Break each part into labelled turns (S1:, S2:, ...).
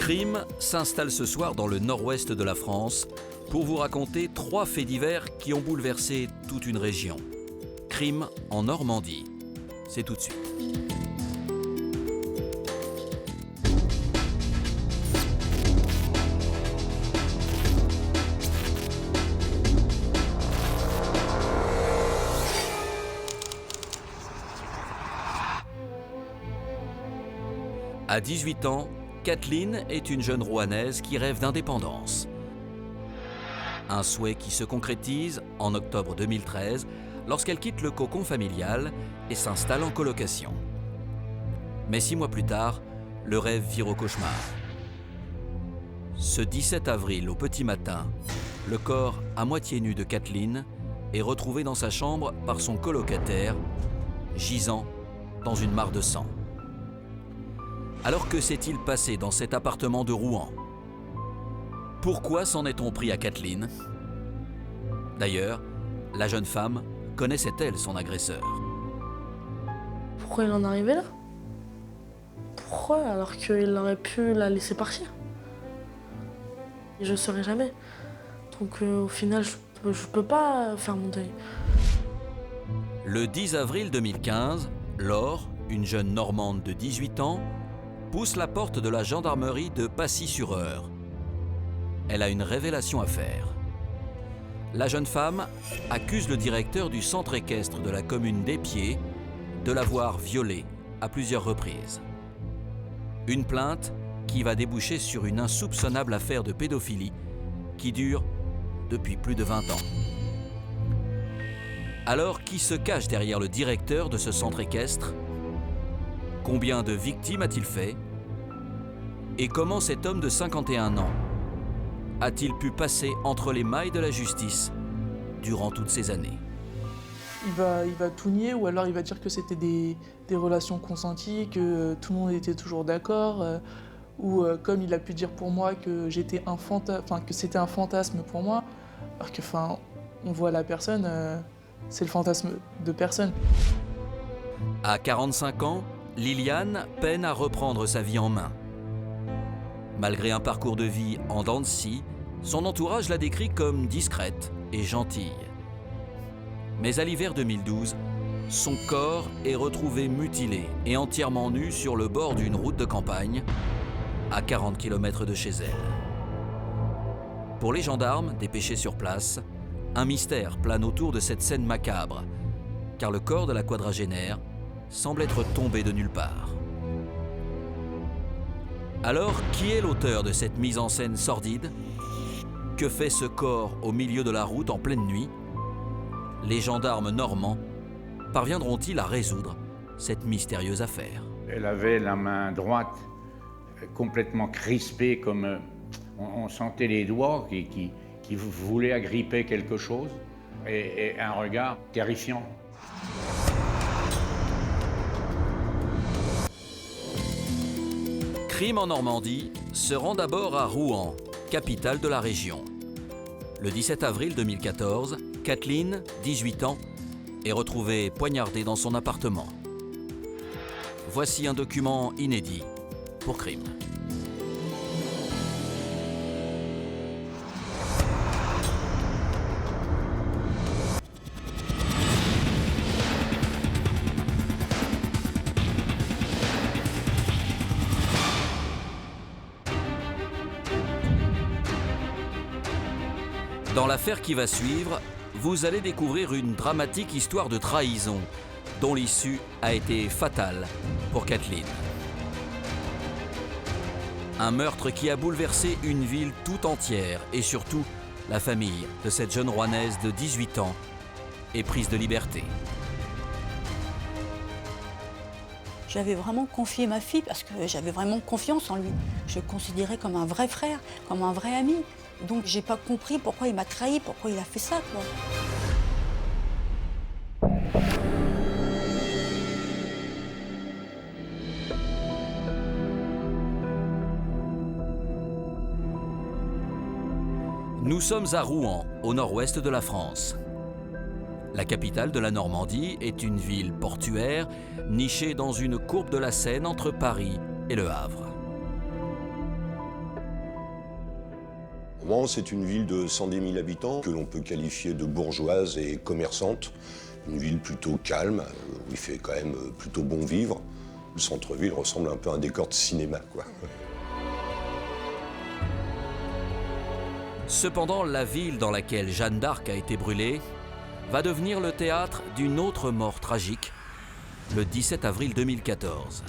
S1: Crime s'installe ce soir dans le nord-ouest de la France pour vous raconter 3 faits divers qui ont bouleversé toute une région. Crime en Normandie. C'est tout de suite. À 18 ans, Kathleen est une jeune Rouennaise qui rêve d'indépendance. Un souhait qui se concrétise en octobre 2013 lorsqu'elle quitte le cocon familial et s'installe en colocation. Mais 6 mois plus tard, le rêve vire au cauchemar. Ce 17 avril au petit matin, le corps à moitié nu de Kathleen est retrouvé dans sa chambre par son colocataire, gisant dans une mare de sang. Alors que s'est-il passé dans cet appartement de Rouen? Pourquoi s'en est-on pris à Kathleen? D'ailleurs, la jeune femme connaissait-elle son agresseur?
S2: Pourquoi il en est arrivé là? Pourquoi alors qu'il aurait pu la laisser partir? Je ne saurais jamais. Donc au final, je peux pas faire mon deuil.
S1: Le 10 avril 2015, Laure, une jeune Normande de 18 ans, pousse la porte de la gendarmerie de Pacy-sur-Eure. Elle a une révélation à faire. La jeune femme accuse le directeur du centre équestre de la commune d'Épied de l'avoir violée à plusieurs reprises. Une plainte qui va déboucher sur une insoupçonnable affaire de pédophilie qui dure depuis plus de 20 ans. Alors, qui se cache derrière le directeur de ce centre équestre? Combien de victimes a-t-il fait? Et comment cet homme de 51 ans a-t-il pu passer entre les mailles de la justice durant toutes ces années?
S3: Il va tout nier ou alors il va dire que c'était des relations consenties, que tout le monde était toujours d'accord, ou comme il a pu dire pour moi que que c'était un fantasme pour moi, alors que on voit la personne, c'est le fantasme de personne.
S1: À 45 ans, Liliane peine à reprendre sa vie en main. Malgré un parcours de vie en dents de scie, son entourage la décrit comme discrète et gentille. Mais à l'hiver 2012, son corps est retrouvé mutilé et entièrement nu sur le bord d'une route de campagne, à 40 km de chez elle. Pour les gendarmes dépêchés sur place, un mystère plane autour de cette scène macabre, car le corps de la quadragénaire semble être tombé de nulle part. Alors, qui est l'auteur de cette mise en scène sordide? Que fait ce corps au milieu de la route en pleine nuit? Les gendarmes normands parviendront-ils à résoudre cette mystérieuse affaire?
S4: Elle avait la main droite complètement crispée, comme on sentait les doigts qui voulaient agripper quelque chose, et un regard terrifiant.
S1: Crime en Normandie se rend d'abord à Rouen, capitale de la région. Le 17 avril 2014, Kathleen, 18 ans, est retrouvée poignardée dans son appartement. Voici un document inédit pour Crime. Dans l'affaire qui va suivre, vous allez découvrir une dramatique histoire de trahison dont l'issue a été fatale pour Kathleen. Un meurtre qui a bouleversé une ville tout entière et surtout la famille de cette jeune Rouennaise de 18 ans éprise de liberté.
S5: J'avais vraiment confié ma fille parce que j'avais vraiment confiance en lui. Je le considérais comme un vrai frère, comme un vrai ami. Donc j'ai pas compris pourquoi il m'a trahi, pourquoi il a fait ça, quoi.
S1: Nous sommes à Rouen, au nord-ouest de la France. La capitale de la Normandie est une ville portuaire nichée dans une courbe de la Seine entre Paris et Le Havre.
S6: Rouen, c'est une ville de 110 000 habitants que l'on peut qualifier de bourgeoise et commerçante. Une ville plutôt calme, où il fait quand même plutôt bon vivre. Le centre-ville ressemble un peu à un décor de cinéma, quoi.
S1: Cependant, la ville dans laquelle Jeanne d'Arc a été brûlée va devenir le théâtre d'une autre mort tragique, le 17 avril 2014.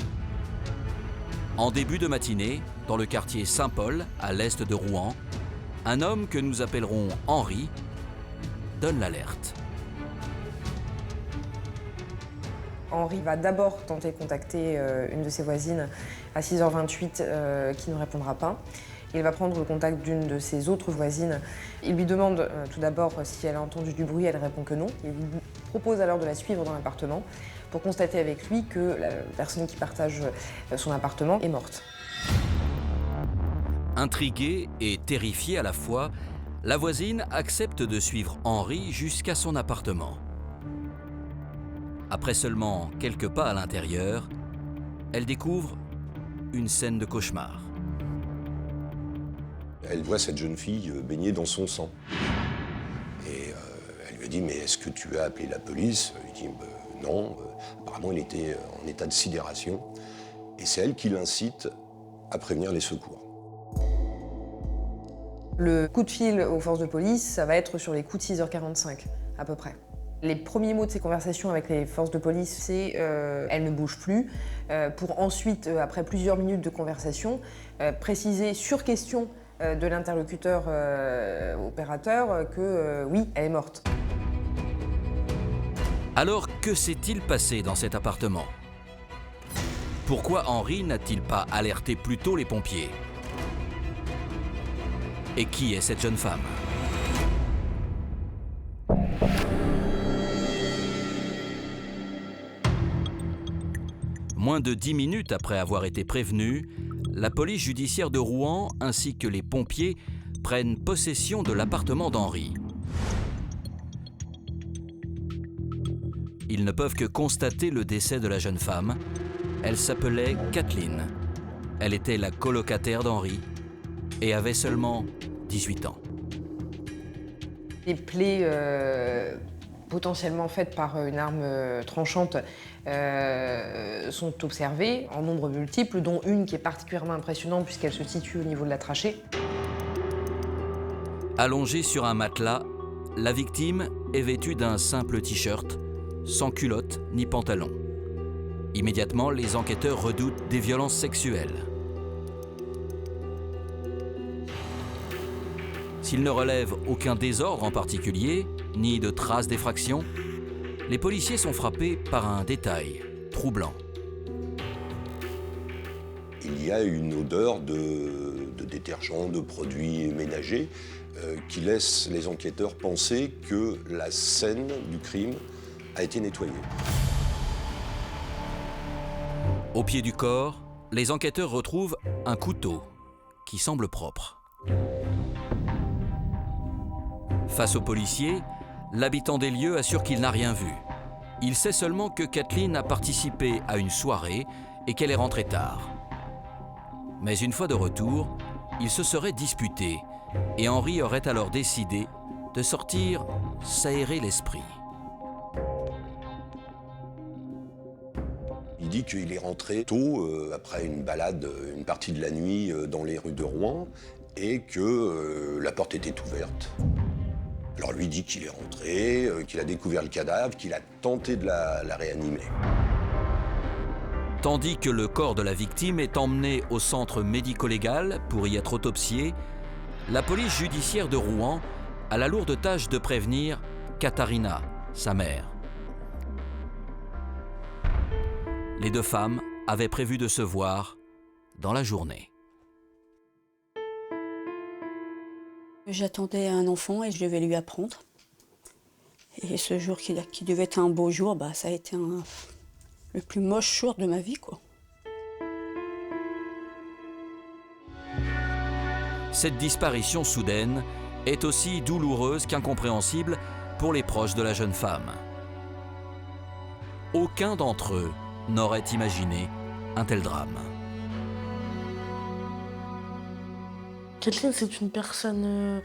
S1: En début de matinée, dans le quartier Saint-Paul, à l'est de Rouen, un homme que nous appellerons Henri donne l'alerte.
S7: Henri va d'abord tenter de contacter une de ses voisines à 6h28 qui ne répondra pas. Il va prendre le contact d'une de ses autres voisines. Il lui demande tout d'abord si elle a entendu du bruit, elle répond que non. Il lui propose alors de la suivre dans l'appartement pour constater avec lui que la personne qui partage son appartement est morte.
S1: Intriguée et terrifiée à la fois, la voisine accepte de suivre Henri jusqu'à son appartement. Après seulement quelques pas à l'intérieur, elle découvre une scène de cauchemar.
S6: Elle voit cette jeune fille baignée dans son sang. Et elle lui a dit « Mais est-ce que tu as appelé la police ?» Il dit « Non, apparemment il était en état de sidération. » Et c'est elle qui l'incite à prévenir les secours.
S7: Le coup de fil aux forces de police, ça va être sur les coups de 6h45, à peu près. Les premiers mots de ces conversations avec les forces de police, c'est elle ne bouge plus, pour ensuite, après plusieurs minutes de conversation, préciser sur question de l'interlocuteur opérateur que oui, elle est morte.
S1: Alors, que s'est-il passé dans cet appartement? Pourquoi Henri n'a-t-il pas alerté plus tôt les pompiers? Et qui est cette jeune femme? Moins de 10 minutes après avoir été prévenue, la police judiciaire de Rouen ainsi que les pompiers prennent possession de l'appartement d'Henri. Ils ne peuvent que constater le décès de la jeune femme. Elle s'appelait Kathleen. Elle était la colocataire d'Henri et avait seulement 18 ans.
S7: Les plaies potentiellement faites par une arme tranchante sont observées en nombre multiple, dont une qui est particulièrement impressionnante puisqu'elle se situe au niveau de la trachée.
S1: Allongée sur un matelas, la victime est vêtue d'un simple t-shirt, sans culotte ni pantalon. Immédiatement, les enquêteurs redoutent des violences sexuelles. S'il ne relève aucun désordre en particulier, ni de traces d'effraction, les policiers sont frappés par un détail troublant.
S6: Il y a une odeur de détergent, de produits ménagers qui laisse les enquêteurs penser que la scène du crime a été nettoyée.
S1: Au pied du corps, les enquêteurs retrouvent un couteau qui semble propre. Face aux policiers, l'habitant des lieux assure qu'il n'a rien vu. Il sait seulement que Kathleen a participé à une soirée et qu'elle est rentrée tard. Mais une fois de retour, ils se seraient disputés et Henri aurait alors décidé de sortir s'aérer l'esprit.
S6: Il dit qu'il est rentré tôt, après une balade, une partie de la nuit dans les rues de Rouen, et que la porte était ouverte. Alors lui dit qu'il est rentré, qu'il a découvert le cadavre, qu'il a tenté de la réanimer.
S1: Tandis que le corps de la victime est emmené au centre médico-légal pour y être autopsié, la police judiciaire de Rouen a la lourde tâche de prévenir Katharina, sa mère. Les deux femmes avaient prévu de se voir dans la journée.
S5: J'attendais un enfant et je devais lui apprendre. Et ce jour qui devait être un beau jour, ça a été le plus moche jour de ma vie, quoi.
S1: Cette disparition soudaine est aussi douloureuse qu'incompréhensible pour les proches de la jeune femme. Aucun d'entre eux n'aurait imaginé un tel drame.
S2: Kathleen, c'est une personne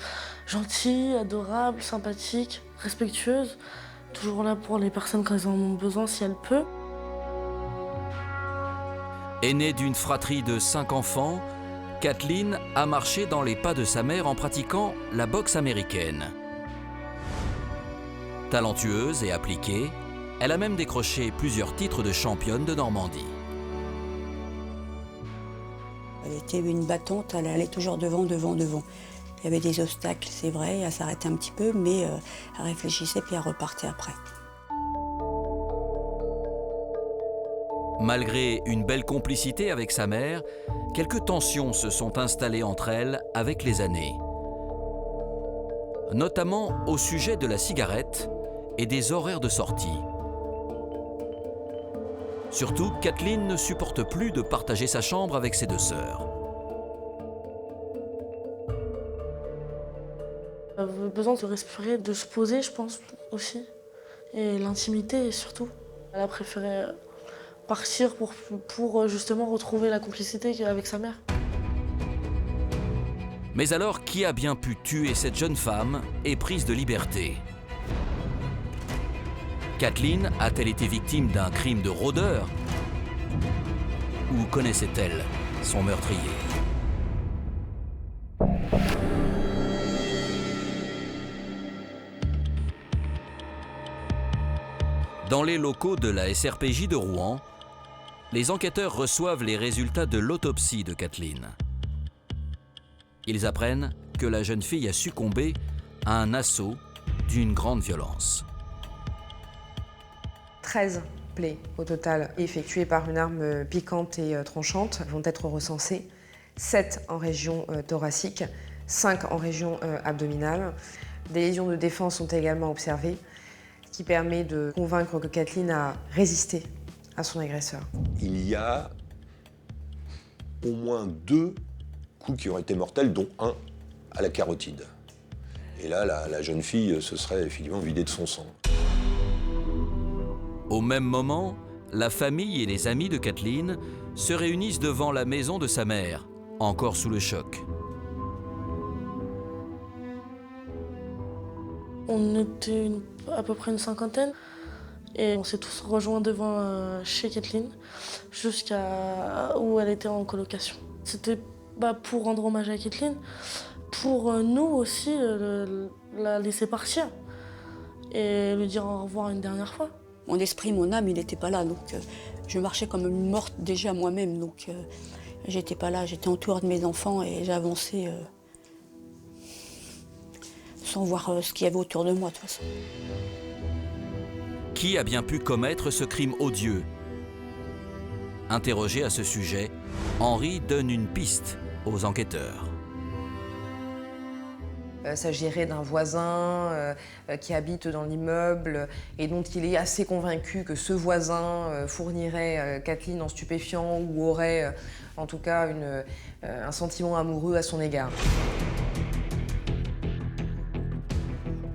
S2: gentille, adorable, sympathique, respectueuse, toujours là pour les personnes quand elles en ont besoin si elle peut.
S1: Aînée d'une fratrie de 5 enfants, Kathleen a marché dans les pas de sa mère en pratiquant la boxe américaine. Talentueuse et appliquée, elle a même décroché plusieurs titres de championne de Normandie.
S5: Elle était une battante, elle allait toujours devant. Il y avait des obstacles, c'est vrai, elle s'arrêtait un petit peu, mais elle réfléchissait puis elle repartait après.
S1: Malgré une belle complicité avec sa mère, quelques tensions se sont installées entre elles avec les années. Notamment au sujet de la cigarette et des horaires de sortie. Surtout, Kathleen ne supporte plus de partager sa chambre avec ses 2 sœurs.
S2: Elle avait besoin de respirer, de se poser, je pense, aussi. Et l'intimité, surtout. Elle a préféré partir pour justement retrouver la complicité avec sa mère.
S1: Mais alors, qui a bien pu tuer cette jeune femme éprise de liberté? Kathleen a-t-elle été victime d'un crime de rôdeur? Ou connaissait-elle son meurtrier? Dans les locaux de la SRPJ de Rouen, les enquêteurs reçoivent les résultats de l'autopsie de Kathleen. Ils apprennent que la jeune fille a succombé à un assaut d'une grande violence.
S7: 13 plaies au total effectuées par une arme piquante et tranchante vont être recensées. 7 en région thoracique, 5 en région abdominale. Des lésions de défense sont également observées, ce qui permet de convaincre que Kathleen a résisté à son agresseur.
S6: Il y a au moins 2 coups qui ont été mortels, dont un à la carotide. Et là, la jeune fille se serait effectivement vidée de son sang.
S1: Au même moment, la famille et les amis de Kathleen se réunissent devant la maison de sa mère, encore sous le choc.
S2: On était à peu près une 50aine et on s'est tous rejoints devant chez Kathleen jusqu'à où elle était en colocation. C'était pour rendre hommage à Kathleen, pour nous aussi la laisser partir et lui dire au revoir une dernière fois.
S5: Mon esprit, mon âme, il n'était pas là, donc je marchais comme une morte déjà moi-même, donc j'étais pas là, j'étais entourée de mes enfants et j'avançais sans voir ce qu'il y avait autour de moi de toute façon.
S1: Qui a bien pu commettre ce crime odieux? Interrogé à ce sujet, Henri donne une piste aux enquêteurs.
S7: S'agirait d'un voisin qui habite dans l'immeuble et dont il est assez convaincu que ce voisin fournirait Kathleen en stupéfiant ou aurait en tout cas un sentiment amoureux à son égard.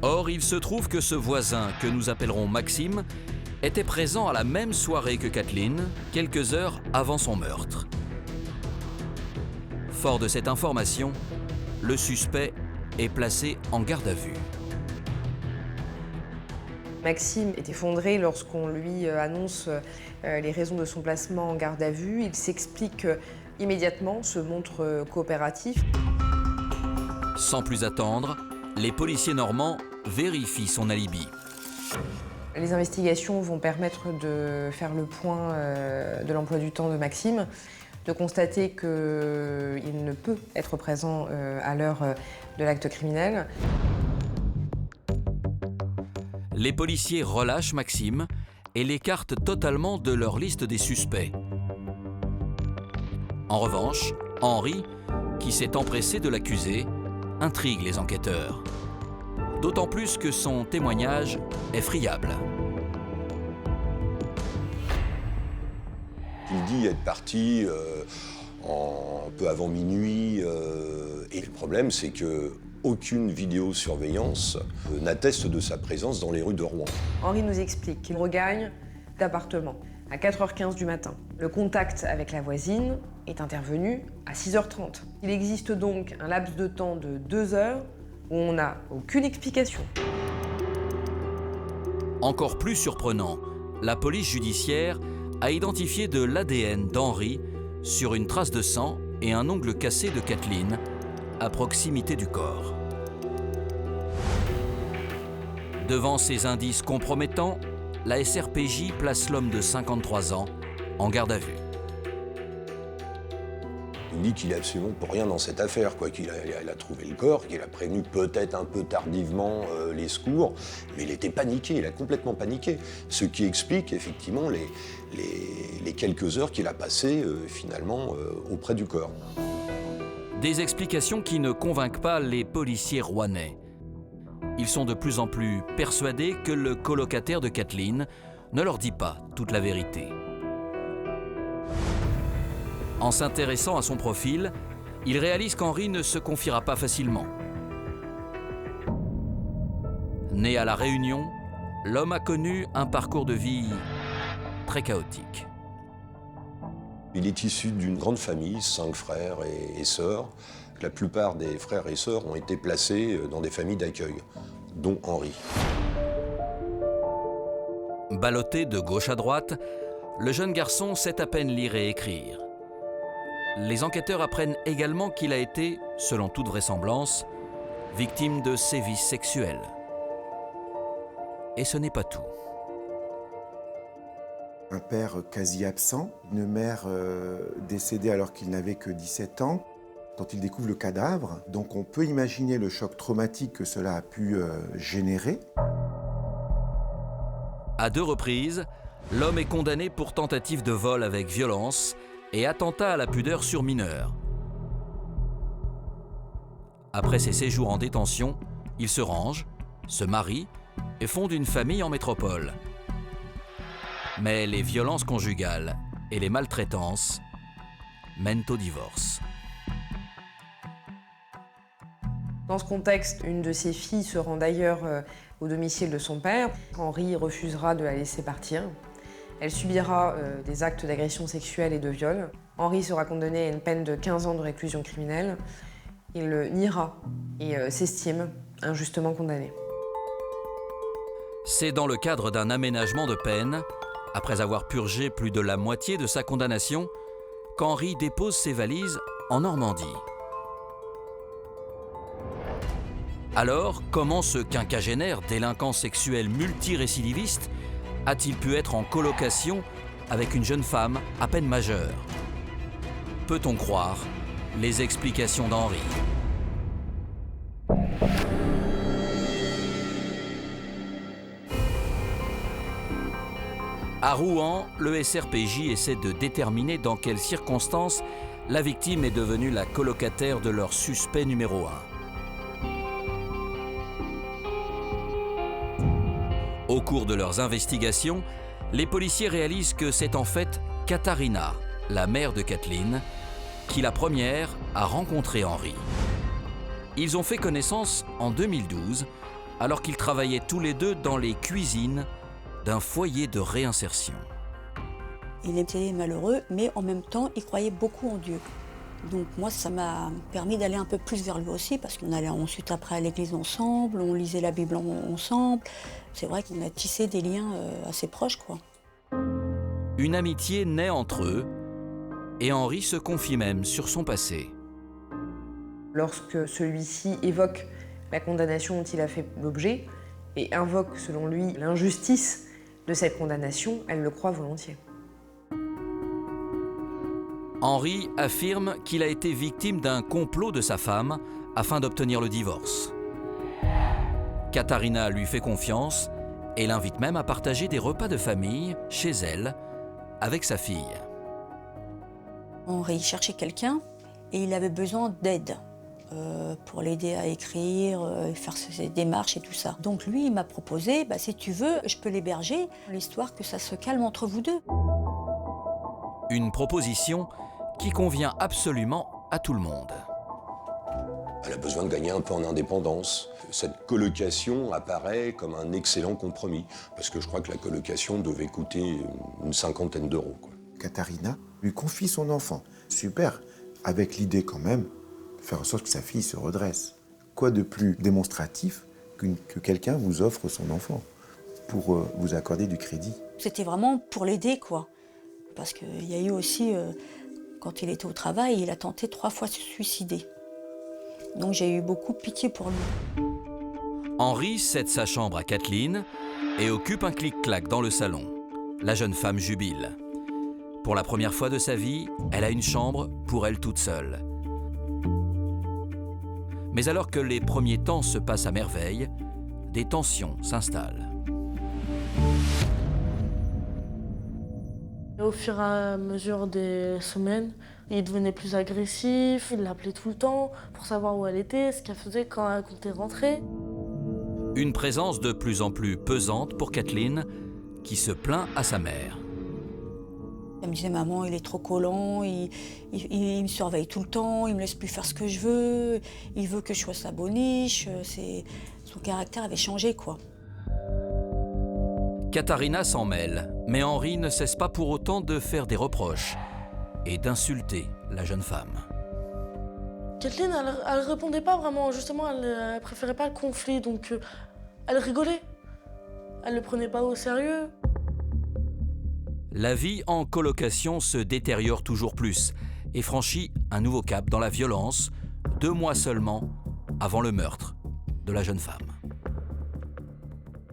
S1: Or, il se trouve que ce voisin, que nous appellerons Maxime, était présent à la même soirée que Kathleen, quelques heures avant son meurtre. Fort de cette information, le suspect est placé en garde à vue.
S7: Maxime est effondré lorsqu'on lui annonce les raisons de son placement en garde à vue. Il s'explique immédiatement, se montre coopératif.
S1: Sans plus attendre, les policiers normands vérifient son alibi.
S7: Les investigations vont permettre de faire le point de l'emploi du temps de Maxime, de constater qu'il ne peut être présent à l'heure de l'acte criminel.
S1: Les policiers relâchent Maxime et l'écartent totalement de leur liste des suspects. En revanche, Henri, qui s'est empressé de l'accuser, intrigue les enquêteurs. D'autant plus que son témoignage est friable.
S6: Il dit être parti un peu avant minuit. Et le problème, c'est qu'aucune vidéosurveillance n'atteste de sa présence dans les rues de Rouen.
S7: Henri nous explique qu'il regagne d'appartement à 4h15 du matin. Le contact avec la voisine est intervenu à 6h30. Il existe donc un laps de temps de 2 heures où on n'a aucune explication.
S1: Encore plus surprenant, la police judiciaire a identifié de l'ADN d'Henri sur une trace de sang et un ongle cassé de Kathleen à proximité du corps. Devant ces indices compromettants, la SRPJ place l'homme de 53 ans en garde à vue.
S6: Il dit qu'il est absolument pour rien dans cette affaire, quoi, qu'il a trouvé le corps, qu'il a prévenu peut-être un peu tardivement les secours, mais il était paniqué, il a complètement paniqué. Ce qui explique effectivement les quelques heures qu'il a passées finalement auprès du corps.
S1: Des explications qui ne convainquent pas les policiers rouennais. Ils sont de plus en plus persuadés que le colocataire de Kathleen ne leur dit pas toute la vérité. En s'intéressant à son profil, ils réalisent qu'Henri ne se confiera pas facilement. Né à La Réunion, l'homme a connu un parcours de vie très chaotique.
S6: Il est issu d'une grande famille, 5 frères et sœurs. La plupart des frères et sœurs ont été placés dans des familles d'accueil, dont Henri.
S1: Ballotté de gauche à droite, le jeune garçon sait à peine lire et écrire. Les enquêteurs apprennent également qu'il a été, selon toute vraisemblance, victime de sévices sexuels. Et ce n'est pas tout.
S8: Un père quasi absent, une mère décédée alors qu'il n'avait que 17 ans. Quand il découvre le cadavre, donc on peut imaginer le choc traumatique que cela a pu générer.
S1: À 2 reprises, l'homme est condamné pour tentative de vol avec violence et attentat à la pudeur sur mineur. Après ses séjours en détention, il se range, se marie et fonde une famille en métropole. Mais les violences conjugales et les maltraitances mènent au divorce.
S7: Dans ce contexte, une de ses filles se rend d'ailleurs au domicile de son père. Henri refusera de la laisser partir. Elle subira des actes d'agression sexuelle et de viol. Henri sera condamné à une peine de 15 ans de réclusion criminelle. Il le niera et s'estime injustement condamné.
S1: C'est dans le cadre d'un aménagement de peine, après avoir purgé plus de la moitié de sa condamnation, qu'Henri dépose ses valises en Normandie. Alors, comment ce quinquagénaire délinquant sexuel multirécidiviste a-t-il pu être en colocation avec une jeune femme à peine majeure? Peut-on croire les explications d'Henri? À Rouen, le SRPJ essaie de déterminer dans quelles circonstances la victime est devenue la colocataire de leur suspect numéro 1. Au cours de leurs investigations, les policiers réalisent que c'est en fait Katharina, la mère de Kathleen, qui la première a rencontré Henri. Ils ont fait connaissance en 2012, alors qu'ils travaillaient tous les deux dans les cuisines d'un foyer de réinsertion.
S5: Il était malheureux, mais en même temps, il croyait beaucoup en Dieu. Donc moi, ça m'a permis d'aller un peu plus vers lui aussi, parce qu'on allait ensuite après à l'église ensemble, on lisait la Bible ensemble. C'est vrai qu'on a tissé des liens assez proches, quoi.
S1: Une amitié naît entre eux, et Henri se confie même sur son passé.
S7: Lorsque celui-ci évoque la condamnation dont il a fait l'objet et invoque, selon lui, l'injustice de cette condamnation, elle le croit volontiers.
S1: Henri affirme qu'il a été victime d'un complot de sa femme afin d'obtenir le divorce. Katharina lui fait confiance et l'invite même à partager des repas de famille chez elle avec sa fille.
S5: Henri cherchait quelqu'un et il avait besoin d'aide pour l'aider à écrire, faire ses démarches et tout ça. Donc lui, il m'a proposé, si tu veux, je peux l'héberger, l'histoire que ça se calme entre vous deux.
S1: Une proposition qui convient absolument à tout le monde.
S6: Elle a besoin de gagner un peu en indépendance. Cette colocation apparaît comme un excellent compromis, parce que je crois que la colocation devait coûter une 50aine d'euros, quoi.
S8: Katharina lui confie son enfant. Super, avec l'idée quand même de faire en sorte que sa fille se redresse. Quoi de plus démonstratif que quelqu'un vous offre son enfant pour vous accorder du crédit?
S5: C'était vraiment pour l'aider, quoi. Parce qu'il y a eu aussi, quand il était au travail, il a tenté 3 fois de se suicider. Donc j'ai eu beaucoup de pitié pour lui.
S1: Henri cède sa chambre à Kathleen et occupe un clic-clac dans le salon. La jeune femme jubile. Pour la première fois de sa vie, elle a une chambre pour elle toute seule. Mais alors que les premiers temps se passent à merveille, des tensions s'installent.
S2: Au fur et à mesure des semaines, il devenait plus agressif, il l'appelait tout le temps pour savoir où elle était, ce qu'elle faisait quand elle comptait rentrer.
S1: Une présence de plus en plus pesante pour Kathleen, qui se plaint à sa mère.
S5: Elle me disait, maman, il est trop collant, il me surveille tout le temps, il me laisse plus faire ce que je veux, il veut que je sois sa boniche. Son caractère avait changé, quoi.
S1: Katharina s'en mêle, mais Henri ne cesse pas pour autant de faire des reproches et d'insulter la jeune femme.
S2: Kathleen, elle répondait pas vraiment, justement, elle préférait pas le conflit, donc elle rigolait. Elle le prenait pas au sérieux.
S1: La vie en colocation se détériore toujours plus et franchit un nouveau cap dans la violence, 2 mois seulement avant le meurtre de la jeune femme.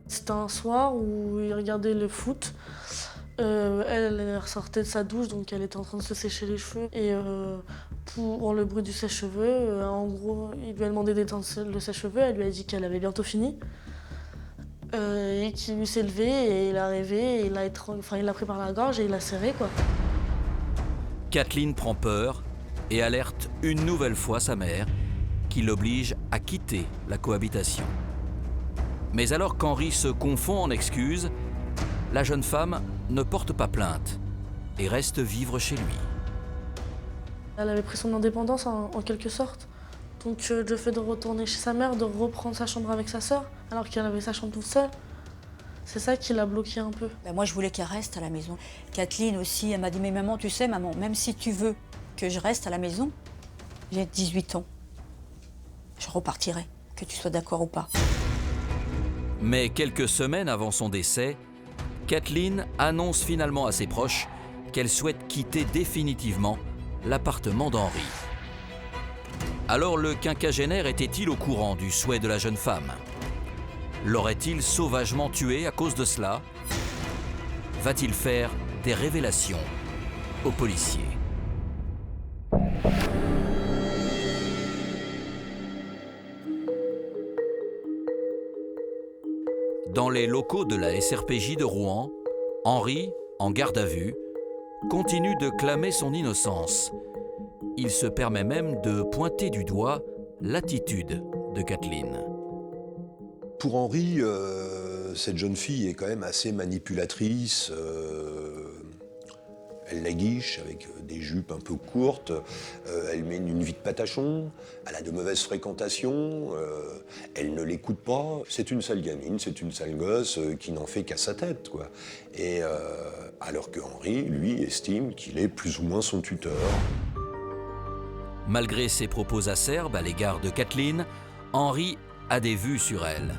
S2: C'était un soir où il regardait le foot. Elle ressortait de sa douche, donc elle était en train de se sécher les cheveux. Et pour le bruit du sèche-cheveux, en gros, il lui a demandé d'éteindre le sèche-cheveux. Elle lui a dit qu'elle avait bientôt fini. Et qu'il s'est levé et il est arrivé, et il l'a pris par la gorge et il l'a serré, quoi.
S1: Kathleen prend peur et alerte une nouvelle fois sa mère, qui l'oblige à quitter la cohabitation. Mais alors qu'Henri se confond en excuses, la jeune femme ne porte pas plainte et reste vivre chez lui.
S2: Elle avait pris son indépendance en quelque sorte. Donc le fait de retourner chez sa mère, de reprendre sa chambre avec sa sœur, alors qu'elle avait sa chambre toute seule, c'est ça qui l'a bloquée un peu.
S5: Ben moi, je voulais qu'elle reste à la maison. Kathleen aussi, elle m'a dit, mais maman, tu sais, maman, même si tu veux que je reste à la maison, j'ai 18 ans. Je repartirai, que tu sois d'accord ou pas.
S1: Mais quelques semaines avant son décès, Kathleen annonce finalement à ses proches qu'elle souhaite quitter définitivement l'appartement d'Henri. Alors le quinquagénaire était-il au courant du souhait de la jeune femme? L'aurait-il sauvagement tué à cause de cela? Va-t-il faire des révélations aux policiers? Dans les locaux de la SRPJ de Rouen, Henri, en garde à vue, continue de clamer son innocence. Il se permet même de pointer du doigt l'attitude de Kathleen.
S6: Pour Henri, cette jeune fille est quand même assez manipulatrice. Elle l'aguiche avec des jupes un peu courtes. Elle mène une vie de patachon. Elle a de mauvaises fréquentations. Elle ne l'écoute pas. C'est une sale gamine, c'est une sale gosse qui n'en fait qu'à sa tête, quoi. Et alors que Henri, lui, estime qu'il est plus ou moins son tuteur.
S1: Malgré ses propos acerbes à l'égard de Kathleen, Henri a des vues sur elle.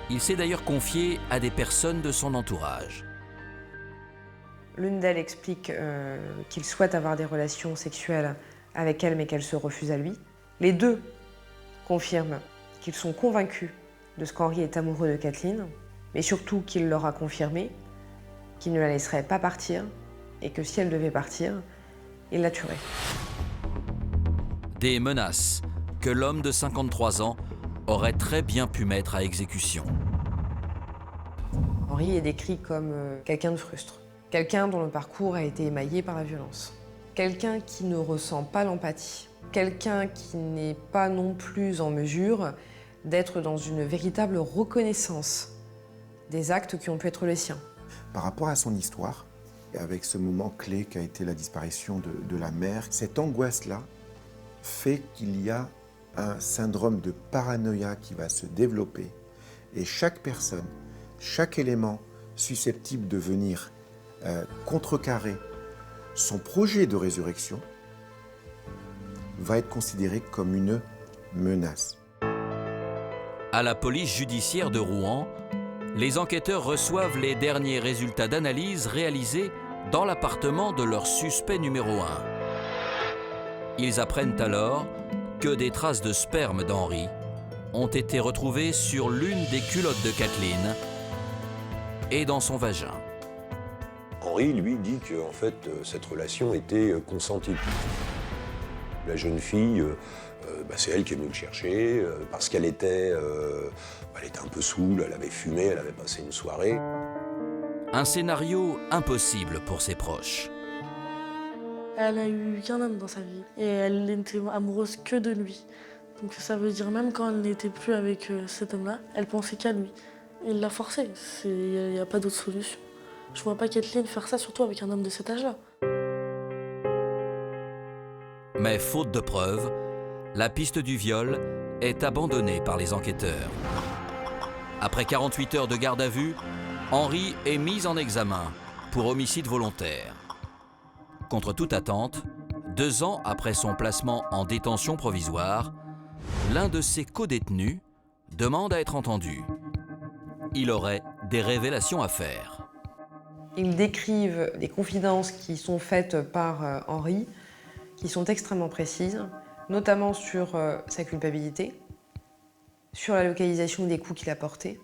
S1: Il s'est d'ailleurs confié à des personnes de son entourage.
S7: L'une d'elles explique qu'il souhaite avoir des relations sexuelles avec elle, mais qu'elle se refuse à lui. Les deux confirment qu'ils sont convaincus de ce qu'Henri est amoureux de Kathleen, mais surtout qu'il leur a confirmé qu'il ne la laisserait pas partir et que si elle devait partir, il la tuerait.
S1: Des menaces que l'homme de 53 ans aurait très bien pu mettre à exécution.
S7: Henri est décrit comme quelqu'un de frustre, quelqu'un dont le parcours a été émaillé par la violence, quelqu'un qui ne ressent pas l'empathie, quelqu'un qui n'est pas non plus en mesure d'être dans une véritable reconnaissance des actes qui ont pu être les siens.
S8: Par rapport à son histoire, avec ce moment clé qu'a été la disparition de la mère, cette angoisse-là fait qu'il y a un syndrome de paranoïa qui va se développer et chaque personne, chaque élément susceptible de venir contrecarrer son projet de résurrection va être considéré comme une menace.
S1: À la police judiciaire de Rouen, les enquêteurs reçoivent les derniers résultats d'analyse réalisés dans l'appartement de leur suspect numéro 1. Ils apprennent alors que des traces de sperme d'Henri ont été retrouvées sur l'une des culottes de Kathleen et dans son vagin.
S6: Henri, lui, dit que en fait, cette relation était consentie. La jeune fille, c'est elle qui est venue le chercher parce qu'elle était, elle était un peu saoule, elle avait fumé, elle avait passé une soirée.
S1: Un scénario impossible pour ses proches.
S2: Elle a eu qu'un homme dans sa vie et elle n'était amoureuse que de lui. Donc ça veut dire même quand elle n'était plus avec cet homme-là, elle pensait qu'à lui. Il l'a forcée, il n'y a pas d'autre solution. Je vois pas Kathleen faire ça, surtout avec un homme de cet âge-là.
S1: Mais faute de preuves, la piste du viol est abandonnée par les enquêteurs. Après 48 heures de garde à vue, Henri est mis en examen pour homicide volontaire. Contre toute attente, 2 ans après son placement en détention provisoire, l'un de ses codétenus demande à être entendu. Il aurait des révélations à faire.
S7: Ils décrivent des confidences qui sont faites par Henri, qui sont extrêmement précises, notamment sur sa culpabilité, sur la localisation des coups qu'il a portés,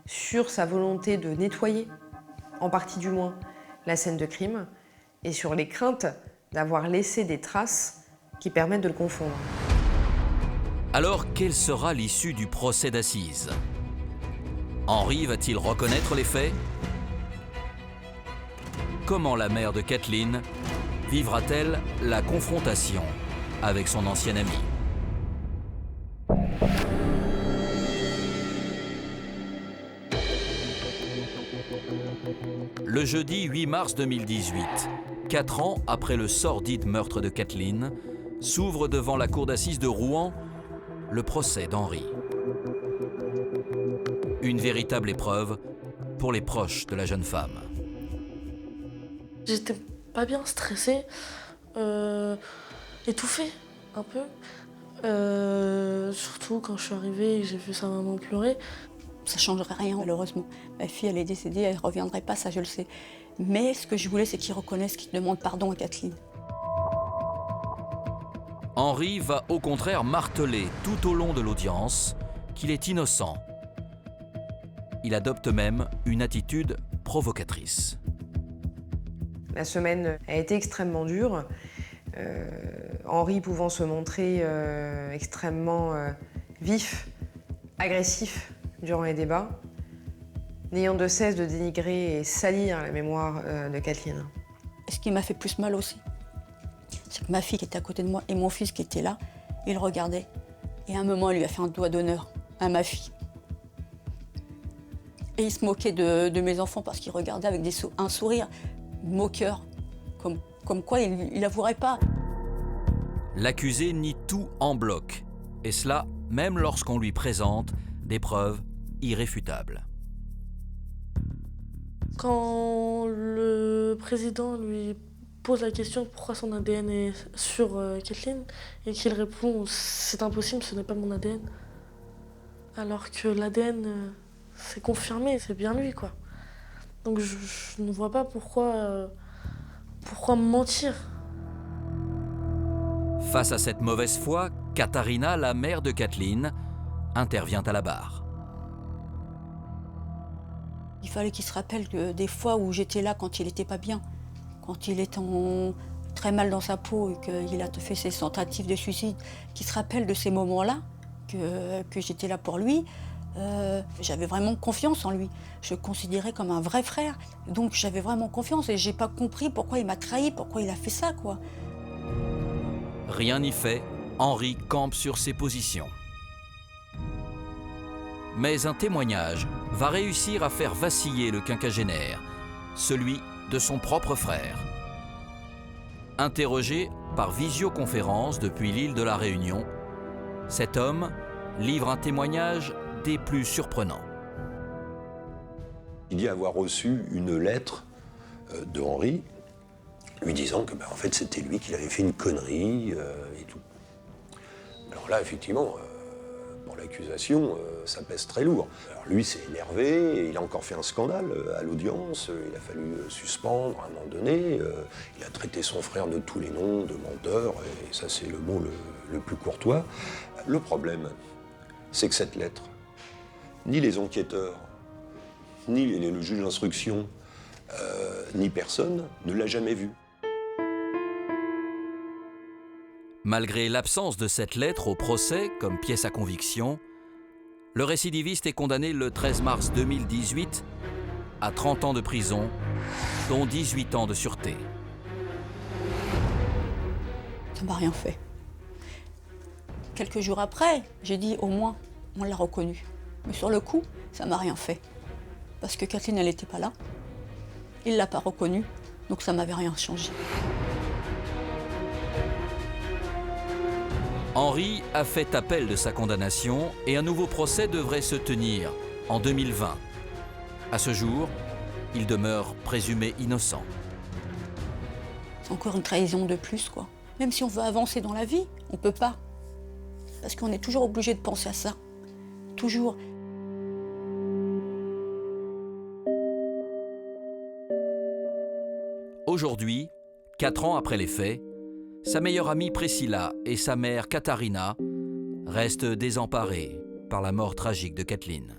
S7: sur sa volonté de nettoyer, en partie du moins, la scène de crime, et sur les craintes d'avoir laissé des traces qui permettent de le confondre.
S1: Alors, quelle sera l'issue du procès d'assises? Henri va-t-il reconnaître les faits? Comment la mère de Kathleen vivra-t-elle la confrontation avec son ancien ami? Le jeudi 8 mars 2018, 4 ans après le sordide meurtre de Kathleen, s'ouvre devant la cour d'assises de Rouen le procès d'Henri. Une véritable épreuve pour les proches de la jeune femme.
S2: J'étais pas bien, stressée, étouffée un peu. Surtout quand je suis arrivée et que j'ai vu sa maman pleurer.
S5: Ça ne changerait rien, malheureusement. Ma fille, elle est décédée, elle ne reviendrait pas, ça je le sais. Mais ce que je voulais, c'est qu'il reconnaisse, qu'il demande pardon à Kathleen.
S1: Henri va au contraire marteler tout au long de l'audience qu'il est innocent. Il adopte même une attitude provocatrice.
S7: La semaine a été extrêmement dure. Henri pouvant se montrer extrêmement vif, agressif durant les débats, n'ayant de cesse de dénigrer et salir la mémoire de Kathleen.
S5: Ce qui m'a fait plus mal aussi, c'est que ma fille qui était à côté de moi et mon fils qui était là, ils regardaient. Et à un moment, il lui a fait un doigt d'honneur à ma fille. Et il se moquait de mes enfants parce qu'il regardait avec un sourire moqueur, comme quoi il n'avouerait pas.
S1: L'accusé nie tout en bloc, et cela même lorsqu'on lui présente des preuves irréfutables.
S2: Quand le président lui pose la question pourquoi son ADN est sur Kathleen et qu'il répond c'est impossible, ce n'est pas mon ADN. Alors que l'ADN c'est confirmé, c'est bien lui quoi. Donc je ne vois pas pourquoi mentir.
S1: Face à cette mauvaise foi, Katharina, la mère de Kathleen, intervient à la barre.
S5: Il fallait qu'il se rappelle des fois où j'étais là quand il n'était pas bien, quand il était très mal dans sa peau et qu'il a fait ses tentatives de suicide, qu'il se rappelle de ces moments-là, que j'étais là pour lui. J'avais vraiment confiance en lui. Je le considérais comme un vrai frère. Donc j'avais vraiment confiance et j'ai pas compris pourquoi il m'a trahi, pourquoi il a fait ça, quoi.
S1: Rien n'y fait, Henri campe sur ses positions. Mais un témoignage va réussir à faire vaciller le quinquagénaire, celui de son propre frère. Interrogé par visioconférence depuis l'île de la Réunion, Cet homme livre un témoignage des plus surprenants.
S6: Il dit avoir reçu une lettre de Henri lui disant que en fait c'était lui qui avait fait une connerie et tout. Alors là effectivement, pour l'accusation, ça pèse très lourd. Alors lui s'est énervé, et il a encore fait un scandale à l'audience, il a fallu suspendre à un moment donné, il a traité son frère de tous les noms, de menteur, et ça c'est le mot le plus courtois. Le problème, c'est que cette lettre, ni les enquêteurs, ni le juge d'instruction, ni personne ne l'a jamais vue.
S1: Malgré l'absence de cette lettre au procès comme pièce à conviction, le récidiviste est condamné le 13 mars 2018 à 30 ans de prison, dont 18 ans de sûreté.
S5: Ça m'a rien fait. Quelques jours après, j'ai dit au moins, on l'a reconnu. Mais sur le coup, ça m'a rien fait. Parce que Kathleen, elle n'était pas là. Il ne l'a pas reconnue, donc ça m'avait rien changé.
S1: Henri a fait appel de sa condamnation et un nouveau procès devrait se tenir en 2020. À ce jour, il demeure présumé innocent.
S5: C'est encore une trahison de plus, quoi. Même si on veut avancer dans la vie, on ne peut pas. Parce qu'on est toujours obligé de penser à ça. Toujours.
S1: Aujourd'hui, 4 ans après les faits, sa meilleure amie Priscilla et sa mère Katharina restent désemparées par la mort tragique de Kathleen.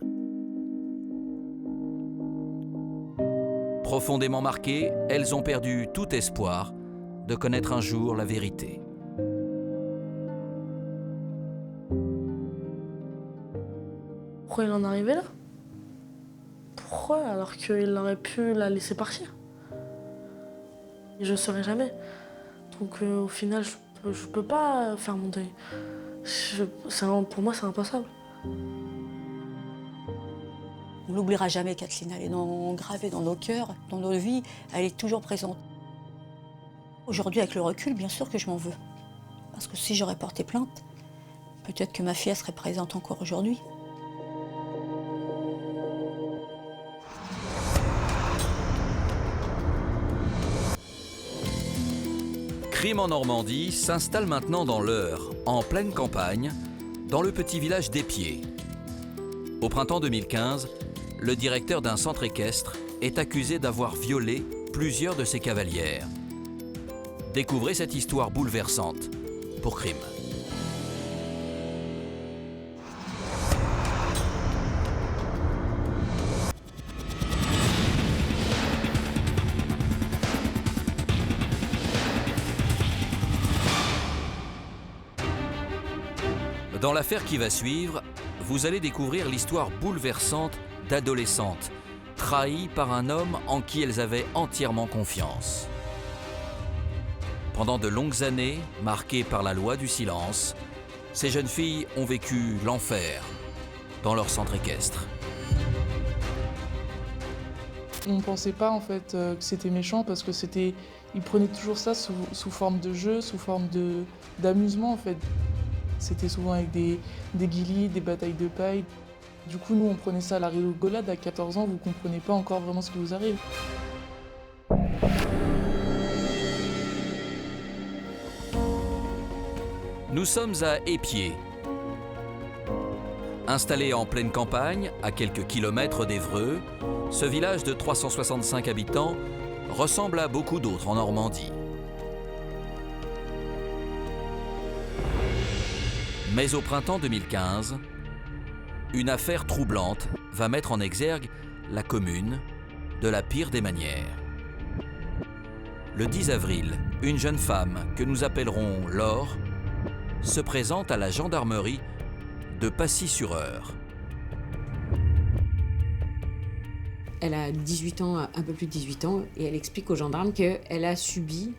S1: Profondément marquées, elles ont perdu tout espoir de connaître un jour la vérité.
S2: Pourquoi il en est arrivé là? Pourquoi alors qu'il aurait pu la laisser partir? Et je ne saurais jamais. Donc au final, je peux pas faire mon deuil. Pour moi, c'est impossible.
S5: On l'oubliera jamais, Kathleen. Elle est gravée dans nos cœurs, dans nos vies. Elle est toujours présente. Aujourd'hui, avec le recul, bien sûr que je m'en veux. Parce que si j'aurais porté plainte, peut-être que ma fille elle serait présente encore aujourd'hui.
S1: Crime en Normandie s'installe maintenant dans l'Eure, en pleine campagne, dans le petit village d'Épied. Au printemps 2015, le directeur d'un centre équestre est accusé d'avoir violé plusieurs de ses cavalières. Découvrez cette histoire bouleversante pour Crime. Dans l'affaire qui va suivre, vous allez découvrir l'histoire bouleversante d'adolescentes trahies par un homme en qui elles avaient entièrement confiance. Pendant de longues années, marquées par la loi du silence, ces jeunes filles ont vécu l'enfer dans leur centre équestre.
S3: On ne pensait pas en fait que c'était méchant parce que ils prenaient toujours ça sous forme de jeu, sous forme d'amusement en fait. C'était souvent avec des guilis, des batailles de paille. Du coup, nous, on prenait ça à la rigolade. À 14 ans, vous ne comprenez pas encore vraiment ce qui vous arrive.
S1: Nous sommes à Épied. Installé en pleine campagne, à quelques kilomètres d'Évreux, ce village de 365 habitants ressemble à beaucoup d'autres en Normandie. Mais au printemps 2015, une affaire troublante va mettre en exergue la commune de la pire des manières. Le 10 avril, une jeune femme que nous appellerons Laure se présente à la gendarmerie de Pacy-sur-Eure.
S9: Elle a 18 ans, un peu plus de 18 ans, et elle explique aux gendarmes qu'elle a subi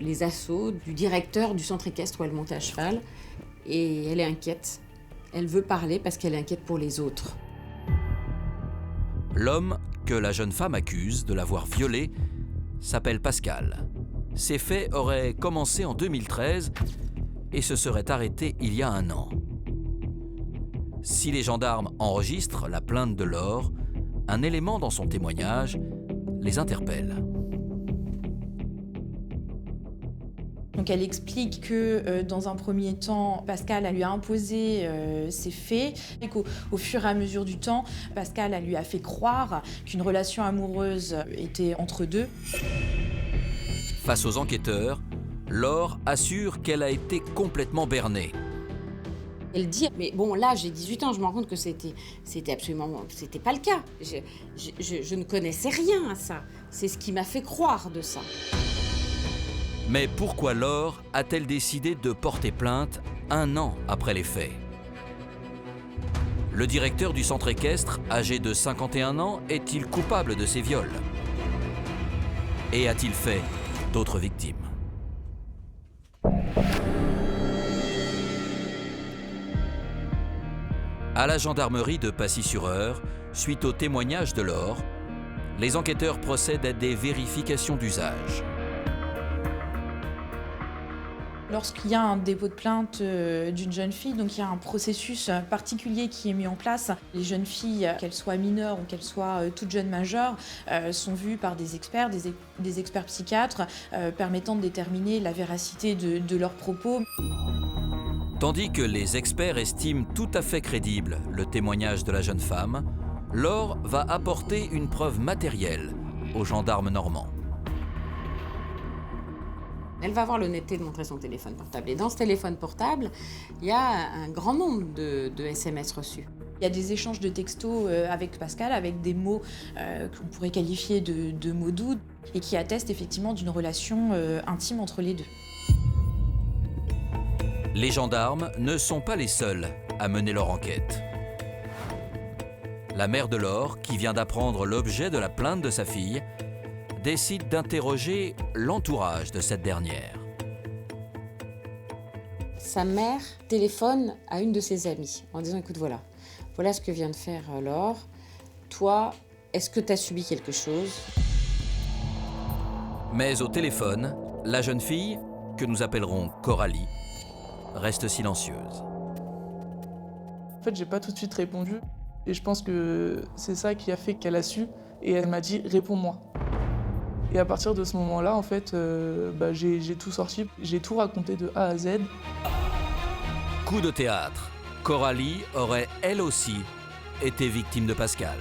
S9: les assauts du directeur du centre équestre où elle montait à cheval. Et elle est inquiète. Elle veut parler parce qu'elle est inquiète pour les autres.
S1: L'homme que la jeune femme accuse de l'avoir violée s'appelle Pascal. Ces faits auraient commencé en 2013 et se seraient arrêtés il y a 1 an. Si les gendarmes enregistrent la plainte de Laure, un élément dans son témoignage les interpelle.
S10: Donc elle explique que dans un premier temps, Pascal lui a imposé ses faits et qu'au fur et à mesure du temps, Pascal lui a fait croire qu'une relation amoureuse était entre deux.
S1: Face aux enquêteurs, Laure assure qu'elle a été complètement bernée.
S9: Elle dit, mais bon, là, j'ai 18 ans, je me rends compte que c'était pas le cas. Je ne connaissais rien à ça. C'est ce qui m'a fait croire de ça.
S1: Mais pourquoi Laure a-t-elle décidé de porter plainte 1 an après les faits? Le directeur du centre équestre, âgé de 51 ans, est-il coupable de ces viols? Et a-t-il fait d'autres victimes? À la gendarmerie de Pacy-sur-Eure, suite au témoignage de Laure, les enquêteurs procèdent à des vérifications d'usage.
S10: Lorsqu'il y a un dépôt de plainte d'une jeune fille, donc il y a un processus particulier qui est mis en place. Les jeunes filles, qu'elles soient mineures ou qu'elles soient toutes jeunes majeures, sont vues par des experts psychiatres, permettant de déterminer la véracité de leurs propos.
S1: Tandis que les experts estiment tout à fait crédible le témoignage de la jeune femme, Laure va apporter une preuve matérielle aux gendarmes normands.
S9: Elle va avoir l'honnêteté de montrer son téléphone portable. Et dans ce téléphone portable, il y a un grand nombre de SMS reçus.
S10: Il y a des échanges de textos avec Pascal, avec des mots qu'on pourrait qualifier de mots doux, et qui attestent effectivement d'une relation intime entre les deux.
S1: Les gendarmes ne sont pas les seuls à mener leur enquête. La mère de Laure, qui vient d'apprendre l'objet de la plainte de sa fille, décide d'interroger l'entourage de cette dernière.
S9: Sa mère téléphone à une de ses amies en disant « Écoute, voilà ce que vient de faire Laure. Toi, est-ce que tu as subi quelque chose ?»
S1: Mais au téléphone, la jeune fille, que nous appellerons Coralie, reste silencieuse.
S3: En fait, j'ai pas tout de suite répondu. Et je pense que c'est ça qui a fait qu'elle a su. Et elle m'a dit « réponds-moi ». Et à partir de ce moment-là, en fait, j'ai tout sorti. J'ai tout raconté de A à Z.
S1: Coup de théâtre. Coralie aurait, elle aussi, été victime de Pascal.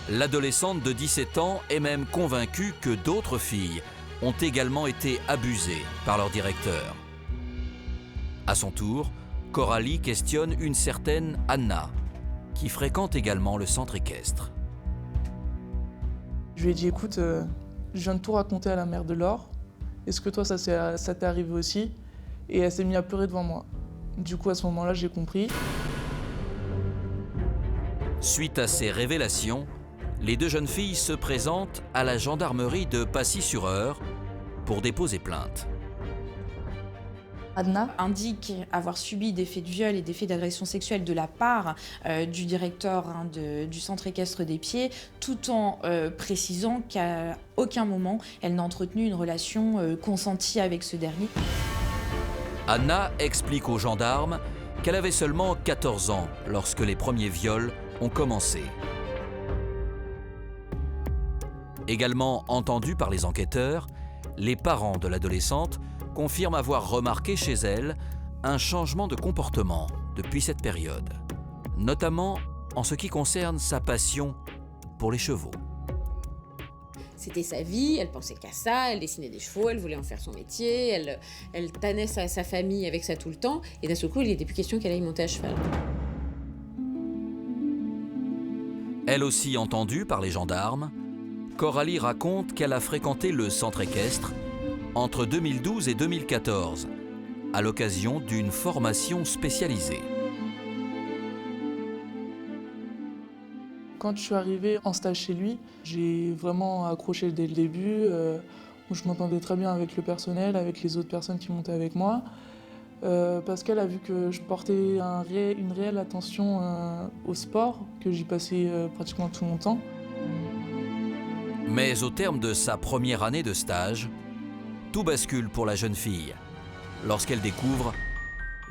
S1: L'adolescente de 17 ans est même convaincue que d'autres filles ont également été abusées par leur directeur. À son tour, Coralie questionne une certaine Anna, qui fréquente également le centre équestre.
S3: Je lui ai dit, écoute, je viens de tout raconter à la mère de Laure. Est-ce que toi, ça t'est arrivé aussi? Et elle s'est mise à pleurer devant moi. Du coup, à ce moment-là, j'ai compris.
S1: Suite à ces révélations, les deux jeunes filles se présentent à la gendarmerie de Pacy-sur-Eure pour déposer plainte.
S10: Adna indique avoir subi des faits de viol et des faits d'agression sexuelle de la part du directeur du centre équestre des Pieds, tout en précisant qu'à aucun moment elle n'a entretenu une relation consentie avec ce dernier.
S1: Anna explique aux gendarmes qu'elle avait seulement 14 ans lorsque les premiers viols ont commencé. Également entendus par les enquêteurs, les parents de l'adolescente confirment avoir remarqué chez elle un changement de comportement depuis cette période, notamment en ce qui concerne sa passion pour les chevaux.
S9: C'était sa vie, elle pensait qu'à ça, elle dessinait des chevaux, elle voulait en faire son métier, elle tannait sa famille avec ça tout le temps, et d'un seul coup, il n'était plus question qu'elle aille monter à cheval.
S1: Elle aussi entendue par les gendarmes, Coralie raconte qu'elle a fréquenté le centre équestre entre 2012 et 2014, à l'occasion d'une formation spécialisée.
S3: Quand je suis arrivée en stage chez lui, j'ai vraiment accroché dès le début. Où je m'entendais très bien avec le personnel, avec les autres personnes qui montaient avec moi. Pascal a vu que je portais une réelle attention au sport, que j'y passais pratiquement tout mon temps.
S1: Mais au terme de sa première année de stage, tout bascule pour la jeune fille, lorsqu'elle découvre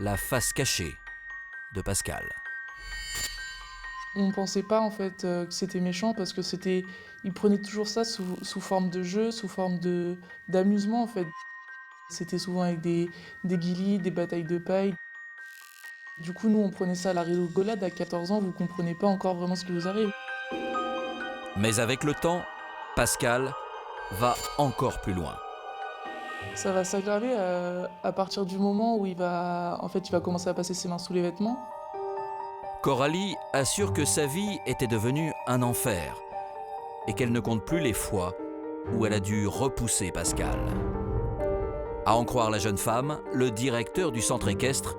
S1: la face cachée de Pascal.
S3: On ne pensait pas en fait que c'était méchant parce que il prenait toujours ça sous forme de jeu, sous forme d'amusement en fait. C'était souvent avec des guilis, des batailles de paille. Du coup, nous, on prenait ça à la rigolade. À 14 ans, vous ne comprenez pas encore vraiment ce qui vous arrive.
S1: Mais avec le temps, Pascal va encore plus loin.
S3: Ça va s'aggraver à partir du moment où il va commencer à passer ses mains sous les vêtements.
S1: Coralie assure que sa vie était devenue un enfer et qu'elle ne compte plus les fois où elle a dû repousser Pascal. À en croire la jeune femme, le directeur du centre équestre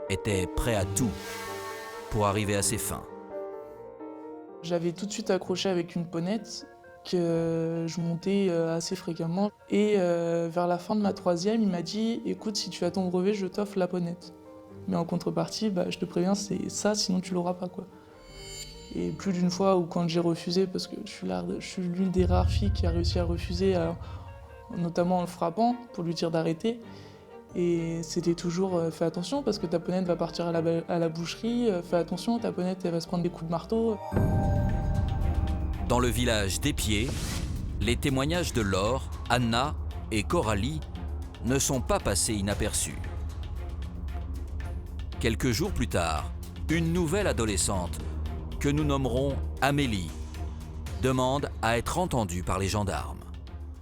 S1: était prêt à tout pour arriver à ses fins.
S3: J'avais tout de suite accroché avec une ponette que je montais assez fréquemment. Et vers la fin de ma 3e, il m'a dit « Écoute, si tu as ton brevet, je t'offre la ponette. Mais en contrepartie, je te préviens, c'est ça, sinon tu l'auras pas. » quoi. Et plus d'une fois, ou quand j'ai refusé, parce que je suis l'une des rares filles qui a réussi à refuser, notamment en le frappant, pour lui dire d'arrêter. Et c'était toujours fais attention parce que ta ponette va partir à la boucherie, fais attention, ta ponette elle va se prendre des coups de marteau.
S1: Dans le village d'Épied, les témoignages de Laure, Anna et Coralie ne sont pas passés inaperçus. Quelques jours plus tard, une nouvelle adolescente, que nous nommerons Amélie, demande à être entendue par les gendarmes.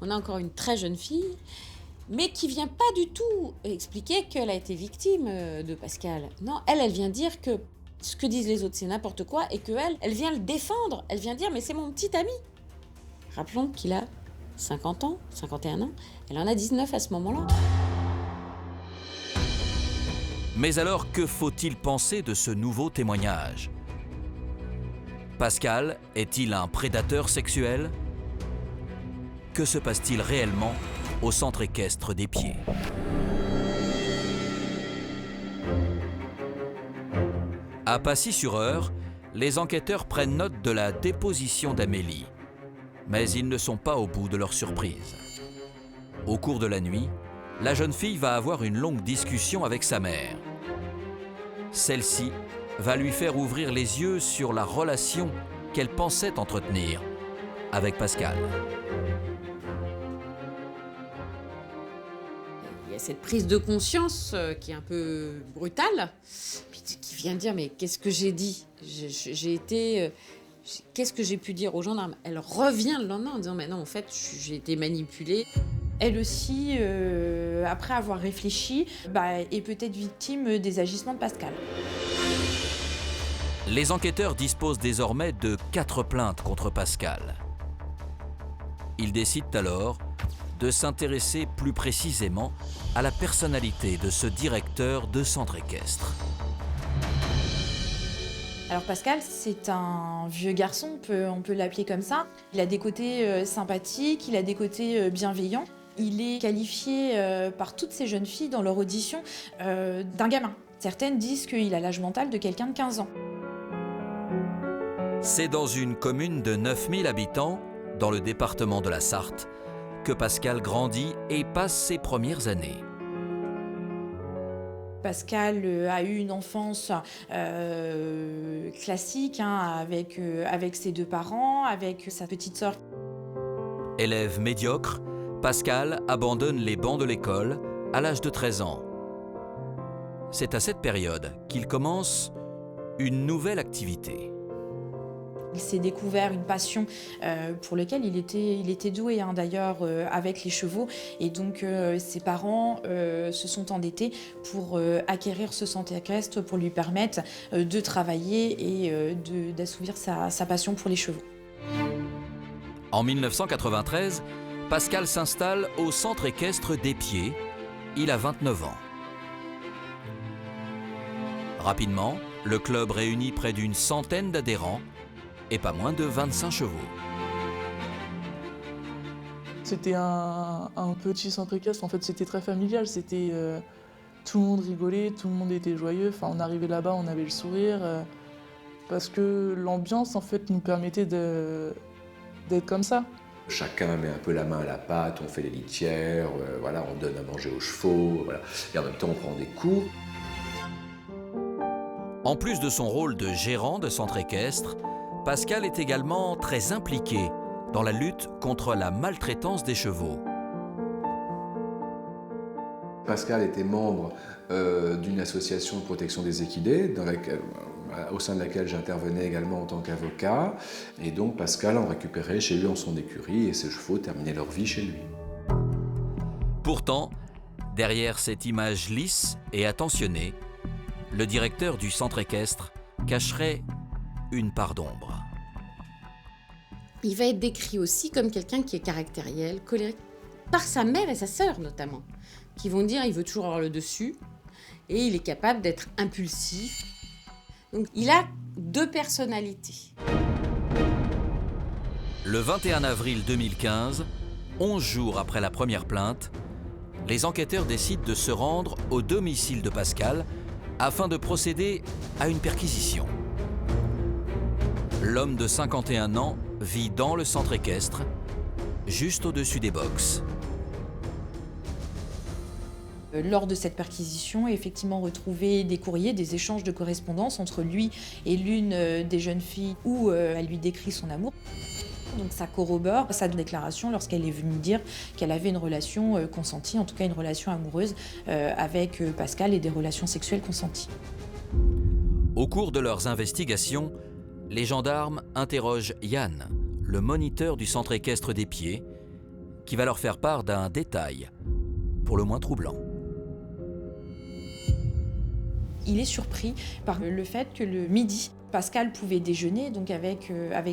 S9: On a encore une très jeune fille, mais qui vient pas du tout expliquer qu'elle a été victime de Pascal. Non, elle vient dire que ce que disent les autres, c'est n'importe quoi, et elle vient le défendre. Elle vient dire, mais c'est mon petit ami. Rappelons qu'il a 50 ans, 51 ans. Elle en a 19 à ce moment-là.
S1: Mais alors, que faut-il penser de ce nouveau témoignage ? Pascal est-il un prédateur sexuel ? Que se passe-t-il réellement au centre équestre d'Épied ? À Pacy-sur-Eure, les enquêteurs prennent note de la déposition d'Amélie. Mais ils ne sont pas au bout de leur surprise. Au cours de la nuit, la jeune fille va avoir une longue discussion avec sa mère. Celle-ci va lui faire ouvrir les yeux sur la relation qu'elle pensait entretenir avec Pascal.
S9: Il y a cette prise de conscience qui est un peu brutale, puis qui vient dire mais qu'est-ce que j'ai dit ? Qu'est-ce que j'ai pu dire aux gendarmes ? Elle revient le lendemain en disant mais non en fait j'ai été manipulée.
S10: Elle aussi, après avoir réfléchi, est peut-être victime des agissements de Pascal.
S1: Les enquêteurs disposent désormais de 4 plaintes contre Pascal. Ils décident alors de s'intéresser plus précisément à la personnalité de ce directeur de centre équestre.
S10: Alors Pascal, c'est un vieux garçon, on peut l'appeler comme ça. Il a des côtés sympathiques, il a des côtés bienveillants. Il est qualifié par toutes ces jeunes filles dans leur audition d'un gamin. Certaines disent qu'il a l'âge mental de quelqu'un de 15 ans.
S1: C'est dans une commune de 9000 habitants, dans le département de la Sarthe, que Pascal grandit et passe ses premières années.
S10: Pascal a eu une enfance classique avec ses 2 parents, avec sa petite sœur.
S1: Élève médiocre, Pascal abandonne les bancs de l'école à l'âge de 13 ans. C'est à cette période qu'il commence une nouvelle activité.
S10: Il s'est découvert une passion pour laquelle il était doué d'ailleurs avec les chevaux. Et donc ses parents se sont endettés pour acquérir ce centre équestre pour lui permettre de travailler et d'assouvir sa passion pour les chevaux.
S1: En 1993, Pascal s'installe au centre équestre d'Épied. Il a 29 ans. Rapidement, le club réunit près d'une centaine d'adhérents et pas moins de 25 chevaux.
S3: C'était un petit centre équestre, en fait c'était très familial, tout le monde rigolait, tout le monde était joyeux, on arrivait là-bas, on avait le sourire, parce que l'ambiance en fait nous permettait d'être comme ça.
S11: Chacun met un peu la main à la pâte, on fait les litières, on donne à manger aux chevaux, et en même temps on prend des cours.
S1: En plus de son rôle de gérant de centre équestre, Pascal est également très impliqué dans la lutte contre la maltraitance des chevaux.
S11: Pascal était membre d'une association de protection des équidés, au sein de laquelle j'intervenais également en tant qu'avocat. Et donc Pascal en récupérait chez lui en son écurie et ses chevaux terminaient leur vie chez lui.
S1: Pourtant, derrière cette image lisse et attentionnée, le directeur du centre équestre cacherait une part d'ombre.
S9: Il va être décrit aussi comme quelqu'un qui est caractériel, colérique, par sa mère et sa sœur notamment, qui vont dire qu'il veut toujours avoir le dessus et il est capable d'être impulsif. Donc il a 2 personnalités.
S1: Le 21 avril 2015, 11 jours après la première plainte, les enquêteurs décident de se rendre au domicile de Pascal afin de procéder à une perquisition. L'homme de 51 ans vit dans le centre équestre, juste au-dessus des boxes.
S10: Lors de cette perquisition, est effectivement retrouvé des courriers, des échanges de correspondance entre lui et l'une des jeunes filles où elle lui décrit son amour. Donc ça corrobore sa déclaration lorsqu'elle est venue dire qu'elle avait une relation consentie, en tout cas une relation amoureuse avec Pascal et des relations sexuelles consenties.
S1: Au cours de leurs investigations, les gendarmes interrogent Yann, le moniteur du centre équestre des Pieds, qui va leur faire part d'un détail, pour le moins troublant.
S10: Il est surpris par le fait que le midi, Pascal pouvait déjeuner donc avec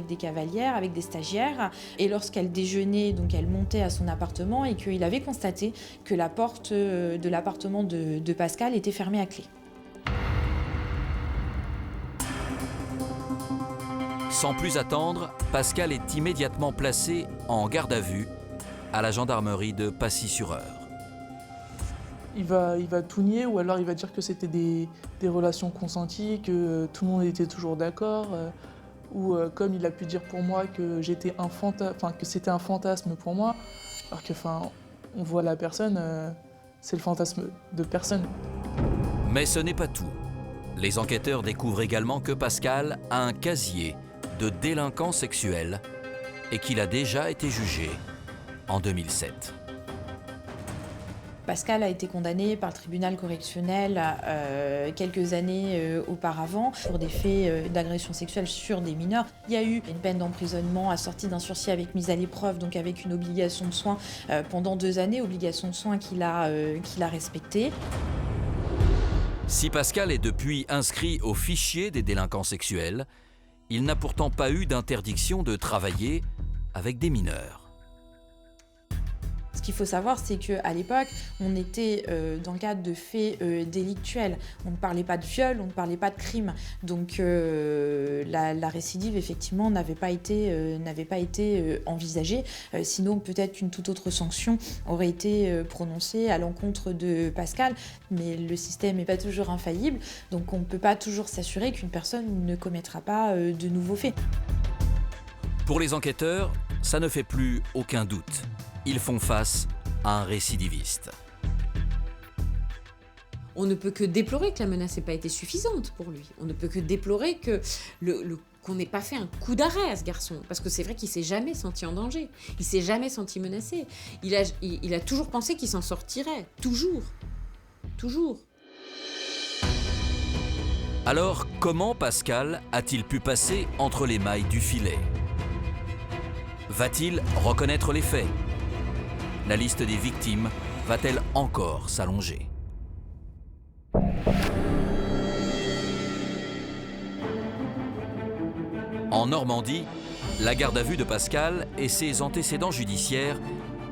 S10: des cavalières, avec des stagiaires. Et lorsqu'elle déjeunait, donc elle montait à son appartement et qu'il avait constaté que la porte de l'appartement de Pascal était fermée à clé.
S1: Sans plus attendre, Pascal est immédiatement placé en garde à vue à la gendarmerie de Pacy-sur-Eure.
S3: Il va tout nier ou alors il va dire que c'était des relations consenties, que tout le monde était toujours d'accord, ou comme il a pu dire pour moi que c'était un fantasme pour moi, alors que on voit la personne, c'est le fantasme de personne.
S1: Mais ce n'est pas tout. Les enquêteurs découvrent également que Pascal a un casier de délinquant sexuel et qu'il a déjà été jugé en 2007.
S10: Pascal a été condamné par le tribunal correctionnel quelques années auparavant pour des faits d'agression sexuelle sur des mineurs. Il y a eu une peine d'emprisonnement assortie d'un sursis avec mise à l'épreuve, donc avec une obligation de soins pendant 2 années, obligation de soins qu'il a respectée.
S1: Si Pascal est depuis inscrit au fichier des délinquants sexuels, il n'a pourtant pas eu d'interdiction de travailler avec des mineurs.
S10: Ce qu'il faut savoir, c'est qu'à l'époque, on était dans le cadre de faits délictuels. On ne parlait pas de viol, on ne parlait pas de crime. Donc la récidive, effectivement, n'avait pas été envisagée. Sinon, peut-être qu'une toute autre sanction aurait été prononcée à l'encontre de Pascal. Mais le système n'est pas toujours infaillible. Donc on ne peut pas toujours s'assurer qu'une personne ne commettra pas de nouveaux faits.
S1: Pour les enquêteurs, ça ne fait plus aucun doute. Ils font face à un récidiviste.
S9: On ne peut que déplorer que la menace n'ait pas été suffisante pour lui. On ne peut que déplorer que qu'on n'ait pas fait un coup d'arrêt à ce garçon. Parce que c'est vrai qu'il ne s'est jamais senti en danger. Il ne s'est jamais senti menacé. Il a toujours pensé qu'il s'en sortirait. Toujours. Toujours.
S1: Alors, comment Pascal a-t-il pu passer entre les mailles du filet ? Va-t-il reconnaître les faits ? La liste des victimes va-t-elle encore s'allonger ? En Normandie, la garde à vue de Pascal et ses antécédents judiciaires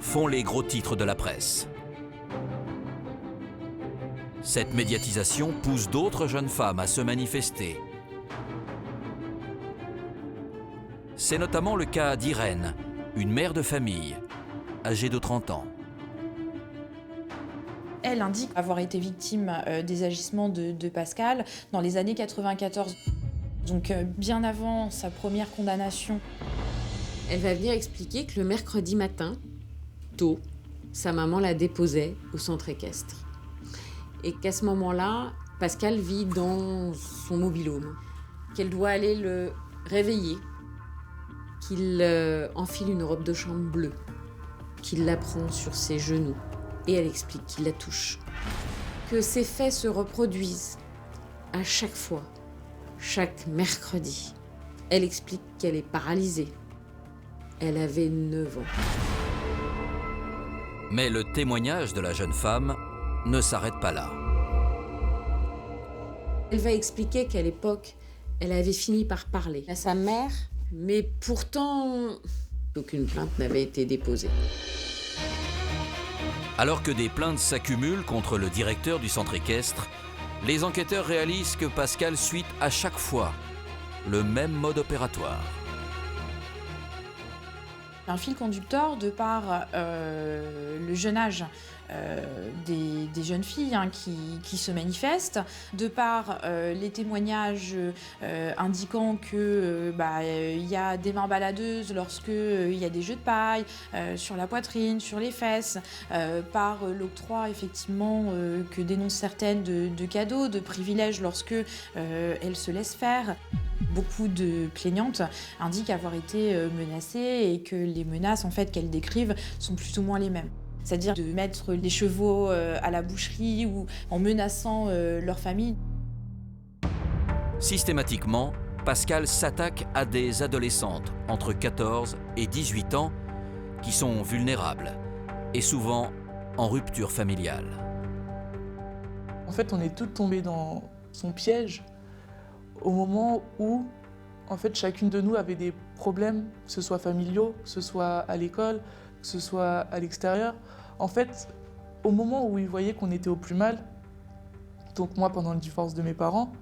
S1: font les gros titres de la presse. Cette médiatisation pousse d'autres jeunes femmes à se manifester. C'est notamment le cas d'Irène, une mère de famille, âgée de 30 ans.
S10: Elle indique avoir été victime des agissements de Pascal dans les années 94. Donc bien avant sa première condamnation.
S9: Elle va venir expliquer que le mercredi matin, tôt, sa maman la déposait au centre équestre. Et qu'à ce moment-là, Pascal vit dans son mobil-home, qu'elle doit aller le réveiller, qu'il enfile une robe de chambre bleue, qu'il la prend sur ses genoux et elle explique qu'il la touche. Que ces faits se reproduisent à chaque fois, chaque mercredi. Elle explique qu'elle est paralysée. Elle avait 9 ans.
S1: Mais le témoignage de la jeune femme ne s'arrête pas là.
S9: Elle va expliquer qu'à l'époque, elle avait fini par parler à sa mère, mais pourtant, aucune plainte n'avait été déposée.
S1: Alors que des plaintes s'accumulent contre le directeur du centre équestre, les enquêteurs réalisent que Pascal suit à chaque fois le même mode opératoire.
S10: Un fil conducteur de par le jeune âge des jeunes filles qui se manifestent, de par les témoignages indiquant que y a des mains baladeuses lorsque il y a des jeux de paille sur la poitrine, sur les fesses, par l'octroi effectivement que dénoncent certaines de cadeaux, de privilèges lorsque elles se laissent faire. Beaucoup de plaignantes indiquent avoir été menacées et que les menaces en fait, qu'elles décrivent sont plus ou moins les mêmes. C'est-à-dire de mettre les chevaux à la boucherie ou en menaçant leur famille.
S1: Systématiquement, Pascal s'attaque à des adolescentes entre 14 et 18 ans qui sont vulnérables et souvent en rupture familiale.
S3: En fait, on est toutes tombées dans son piège au moment où, en fait, chacune de nous avait des problèmes, que ce soit familiaux, que ce soit à l'école, que ce soit à l'extérieur. En fait, au moment où ils voyaient qu'on était au plus mal, donc moi pendant le divorce de mes parents,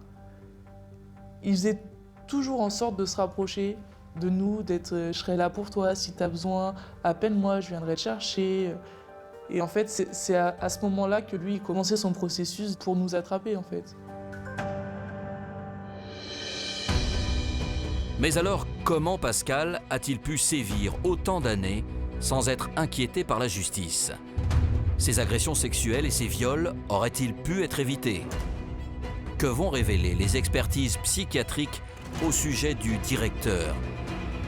S3: ils faisaient toujours en sorte de se rapprocher de nous, d'être « je serai là pour toi, si tu as besoin, appelle-moi, je viendrai te chercher ». Et en fait, c'est à ce moment-là que lui, il commençait son processus pour nous attraper, en fait.
S1: Mais alors, comment Pascal a-t-il pu sévir autant d'années sans être inquiété par la justice? Ces agressions sexuelles et ces viols auraient-ils pu être évités? Que vont révéler les expertises psychiatriques au sujet du directeur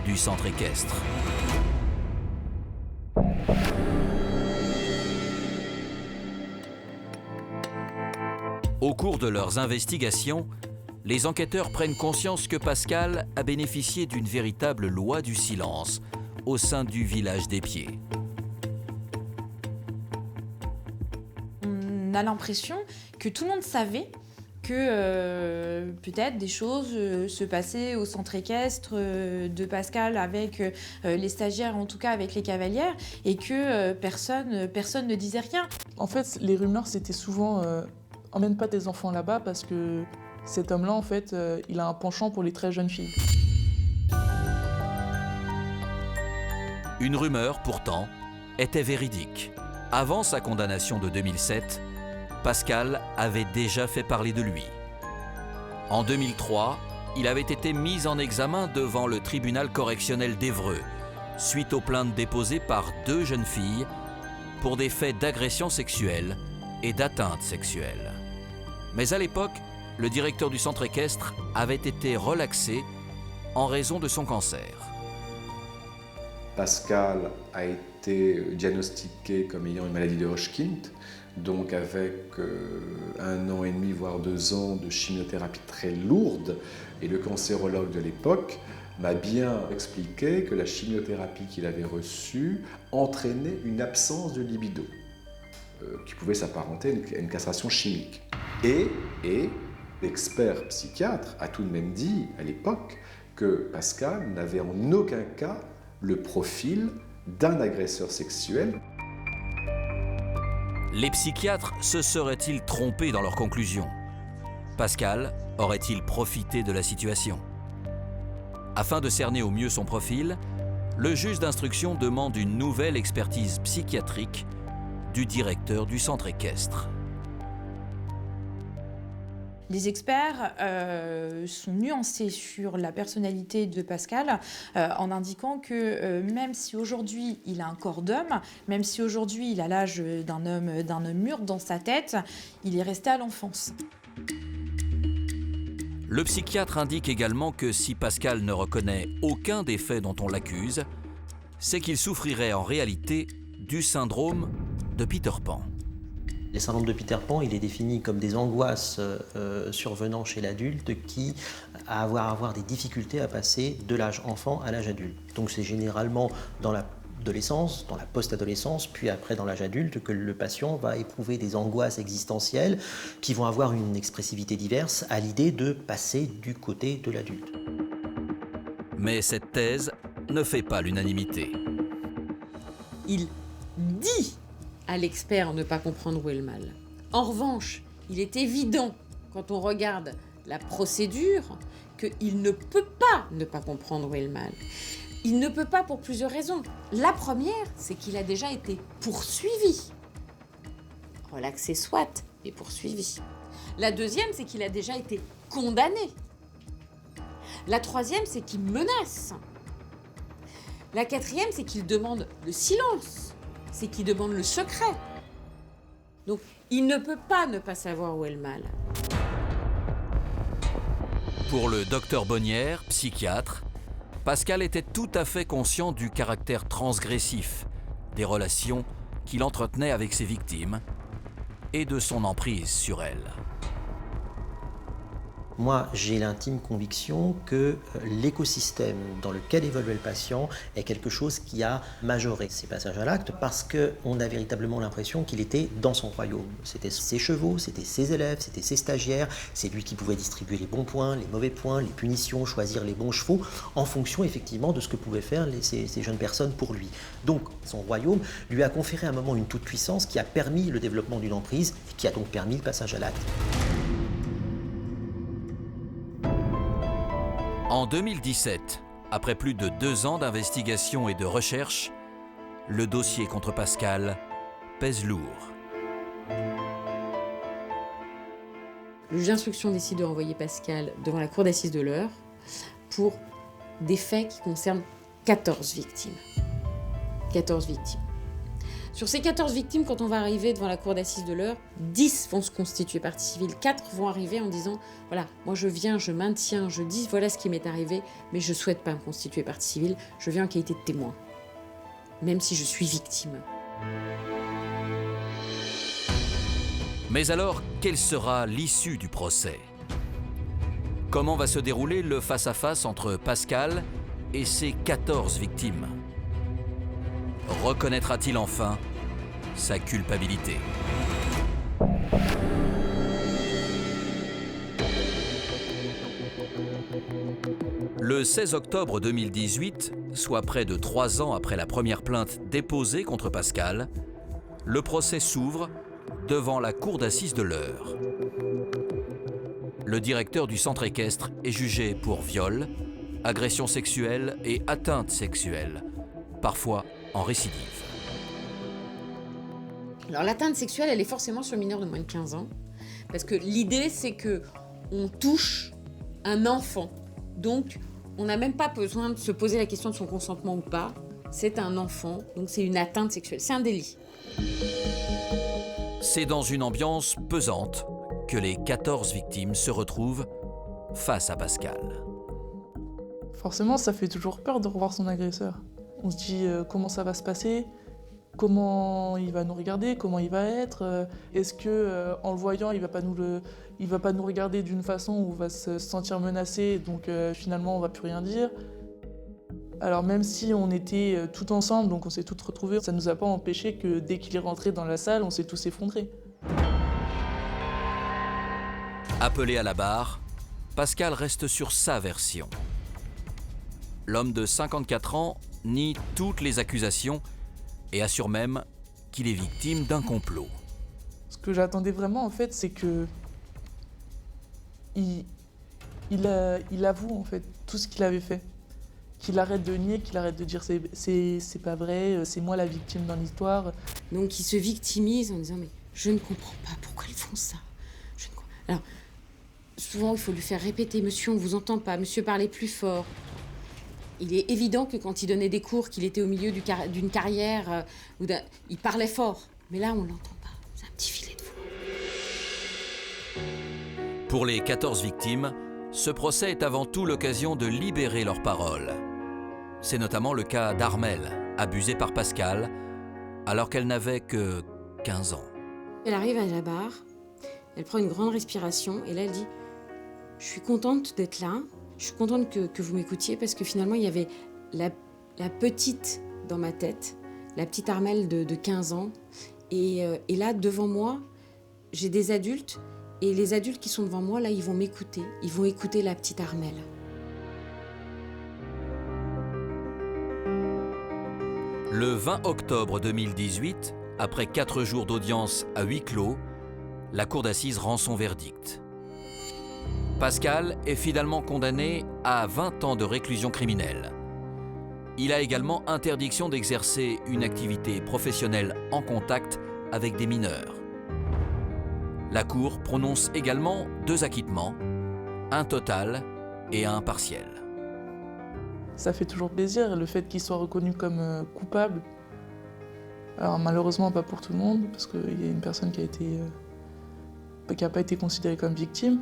S1: du centre équestre? Au cours de leurs investigations, les enquêteurs prennent conscience que Pascal a bénéficié d'une véritable loi du silence au sein du village d'Épied.
S10: On a l'impression que tout le monde savait que peut-être des choses se passaient au centre équestre de Pascal avec les stagiaires, en tout cas avec les cavalières, et que personne ne disait rien.
S3: En fait, les rumeurs, c'était souvent « emmène pas tes enfants là-bas parce que cet homme-là, en fait, il a un penchant pour les très jeunes filles. »
S1: Une rumeur, pourtant, était véridique. Avant sa condamnation de 2007, Pascal avait déjà fait parler de lui. En 2003, il avait été mis en examen devant le tribunal correctionnel d'Évreux, suite aux plaintes déposées par 2 jeunes filles pour des faits d'agression sexuelle et d'atteinte sexuelle. Mais à l'époque, le directeur du centre équestre avait été relaxé en raison de son cancer.
S11: Pascal a été diagnostiqué comme ayant une maladie de Hodgkin, donc avec 1 an et demi, voire 2 ans de chimiothérapie très lourde. Et le cancérologue de l'époque m'a bien expliqué que la chimiothérapie qu'il avait reçue entraînait une absence de libido, qui pouvait s'apparenter à une castration chimique. Et l'expert psychiatre a tout de même dit à l'époque que Pascal n'avait en aucun cas le profil d'un agresseur sexuel.
S1: Les psychiatres se seraient-ils trompés dans leurs conclusions? Pascal aurait-il profité de la situation? Afin de cerner au mieux son profil, le juge d'instruction demande une nouvelle expertise psychiatrique du directeur du centre équestre.
S10: Les experts sont nuancés sur la personnalité de Pascal en indiquant que même si aujourd'hui il a un corps d'homme, même si aujourd'hui il a l'âge d'un homme mûr dans sa tête, il est resté à l'enfance.
S1: Le psychiatre indique également que si Pascal ne reconnaît aucun des faits dont on l'accuse, c'est qu'il souffrirait en réalité du syndrome de Peter Pan.
S12: Le syndrome de Peter Pan, il est défini comme des angoisses survenant chez l'adulte qui avoir des difficultés à passer de l'âge enfant à l'âge adulte. Donc c'est généralement dans l'adolescence, dans la post-adolescence, puis après dans l'âge adulte, que le patient va éprouver des angoisses existentielles qui vont avoir une expressivité diverse à l'idée de passer du côté de l'adulte.
S1: Mais cette thèse ne fait pas l'unanimité.
S9: Il dit à l'expert ne pas comprendre où est le mal. En revanche, il est évident, quand on regarde la procédure, qu'il ne peut pas ne pas comprendre où est le mal. Il ne peut pas pour plusieurs raisons. La première, c'est qu'il a déjà été poursuivi. Relaxé soit, mais poursuivi. La deuxième, c'est qu'il a déjà été condamné. La troisième, c'est qu'il menace. La quatrième, c'est qu'il demande le silence. C'est qu'il demande le secret. Donc, il ne peut pas ne pas savoir où est le mal.
S1: Pour le docteur Bonnière, psychiatre, Pascal était tout à fait conscient du caractère transgressif des relations qu'il entretenait avec ses victimes et de son emprise sur elles.
S12: Moi, j'ai l'intime conviction que l'écosystème dans lequel évoluait le patient est quelque chose qui a majoré ses passages à l'acte parce qu'on a véritablement l'impression qu'il était dans son royaume. C'était ses chevaux, c'était ses élèves, c'était ses stagiaires, c'est lui qui pouvait distribuer les bons points, les mauvais points, les punitions, choisir les bons chevaux en fonction effectivement de ce que pouvaient faire ces jeunes personnes pour lui. Donc, son royaume lui a conféré à un moment une toute-puissance qui a permis le développement d'une emprise et qui a donc permis le passage à l'acte.
S1: En 2017, après plus de 2 ans d'investigation et de recherche, le dossier contre Pascal pèse lourd.
S9: Le juge d'instruction décide de renvoyer Pascal devant la cour d'assises de l'Eure pour des faits qui concernent 14 victimes. 14 victimes. Sur ces 14 victimes, quand on va arriver devant la cour d'assises de l'Eure, 10 vont se constituer partie civile. 4 vont arriver en disant « Voilà, moi je viens, je maintiens, je dis voilà ce qui m'est arrivé, mais je ne souhaite pas me constituer partie civile, je viens en qualité de témoin, même si je suis victime. »
S1: Mais alors, quelle sera l'issue du procès? Comment va se dérouler le face-à-face entre Pascal et ses 14 victimes? Reconnaîtra-t-il enfin sa culpabilité? Le 16 octobre 2018, soit près de 3 ans après la première plainte déposée contre Pascal, le procès s'ouvre devant la cour d'assises de l'Eure. Le directeur du centre équestre est jugé pour viol, agression sexuelle et atteinte sexuelle, parfois en récidive.
S9: Alors l'atteinte sexuelle, elle est forcément sur mineur de moins de 15 ans, parce que l'idée c'est que on touche un enfant, donc on n'a même pas besoin de se poser la question de son consentement ou pas, c'est un enfant, donc c'est une atteinte sexuelle, c'est un délit.
S1: C'est dans une ambiance pesante que les 14 victimes se retrouvent face à Pascal.
S3: Forcément, ça fait toujours peur de revoir son agresseur. On se dit comment ça va se passer, comment il va nous regarder, comment il va être. Est-ce que en le voyant, il va pas nous regarder d'une façon où on va se sentir menacé, donc finalement on va plus rien dire. Alors même si on était tout ensemble, donc on s'est tous retrouvés, ça nous a pas empêché que dès qu'il est rentré dans la salle, on s'est tous effondrés.
S1: Appelé à la barre, Pascal reste sur sa version. L'homme de 54 ans nie toutes les accusations et assure même qu'il est victime d'un complot.
S3: Ce que j'attendais vraiment, en fait, c'est que il avoue en fait tout ce qu'il avait fait. Qu'il arrête de nier, qu'il arrête de dire c'est pas vrai, c'est moi la victime dans l'histoire.
S9: Donc il se victimise en disant mais je ne comprends pas pourquoi ils font ça. Alors souvent il faut lui faire répéter monsieur on vous entend pas, monsieur parlez plus fort. Il est évident que quand il donnait des cours, qu'il était au milieu d'une carrière, il parlait fort. Mais là, on ne l'entend pas. C'est un petit filet de voix.
S1: Pour les 14 victimes, Ce procès est avant tout l'occasion de libérer leurs paroles. C'est notamment le cas d'Armelle, abusée par Pascal, alors qu'elle n'avait que 15 ans.
S9: Elle arrive à la barre, elle prend une grande respiration et là elle dit « Je suis contente d'être là, je suis contente que vous m'écoutiez parce que finalement il y avait la petite dans ma tête, la petite Armelle de 15 ans et là devant moi j'ai des adultes et les adultes qui sont devant moi là ils vont m'écouter, ils vont écouter la petite Armelle. »
S1: Le 20 octobre 2018, après 4 jours d'audience à huis clos, la cour d'assises rend son verdict. Pascal est finalement condamné à 20 ans de réclusion criminelle. Il a également interdiction d'exercer une activité professionnelle en contact avec des mineurs. La cour prononce également 2 acquittements, un total et un partiel.
S3: Ça fait toujours plaisir, le fait qu'il soit reconnu comme coupable. Alors malheureusement pas pour tout le monde, parce qu'il y a une personne qui n'a pas été considérée comme victime.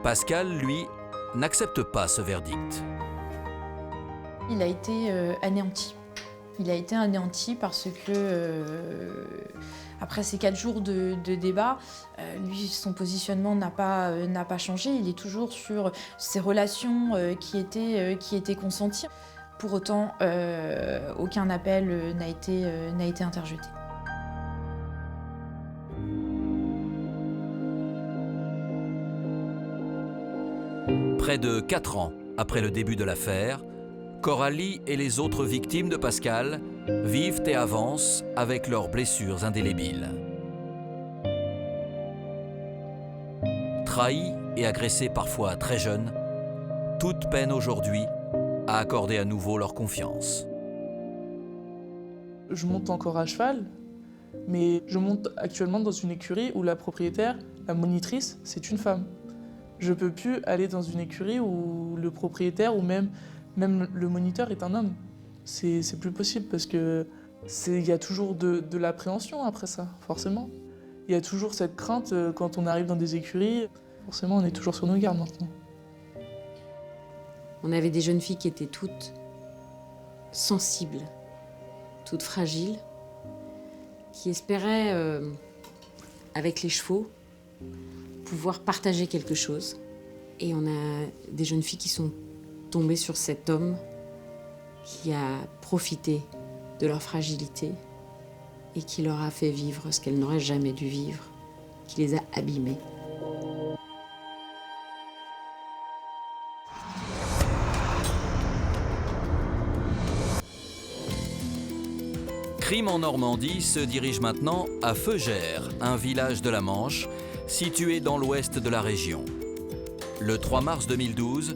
S1: Pascal, lui, n'accepte pas ce verdict.
S10: Il a été anéanti. Il a été anéanti parce que, après ces 4 jours de débat, lui, son positionnement n'a pas changé. Il est toujours sur ces relations qui étaient consenties. Pour autant, aucun appel n'a été interjeté.
S1: Près de 4 ans après le début de l'affaire, Coralie et les autres victimes de Pascal vivent et avancent avec leurs blessures indélébiles. Trahis et agressés parfois très jeunes, toutes peinent aujourd'hui à accorder à nouveau leur confiance.
S3: Je monte encore à cheval, mais je monte actuellement dans une écurie où la propriétaire, la monitrice, c'est une femme. Je ne peux plus aller dans une écurie où le propriétaire ou même le moniteur est un homme. C'est plus possible parce que il y a toujours de l'appréhension après ça, forcément. Il y a toujours cette crainte quand on arrive dans des écuries. Forcément, on est toujours sur nos gardes maintenant.
S9: On avait des jeunes filles qui étaient toutes sensibles, toutes fragiles, qui espéraient, avec les chevaux, pouvoir partager quelque chose. Et on a des jeunes filles qui sont tombées sur cet homme qui a profité de leur fragilité et qui leur a fait vivre ce qu'elles n'auraient jamais dû vivre, qui les a abîmées.
S1: Crime en Normandie se dirige maintenant à Feugères, un village de la Manche, situé dans l'ouest de la région. Le 3 mars 2012,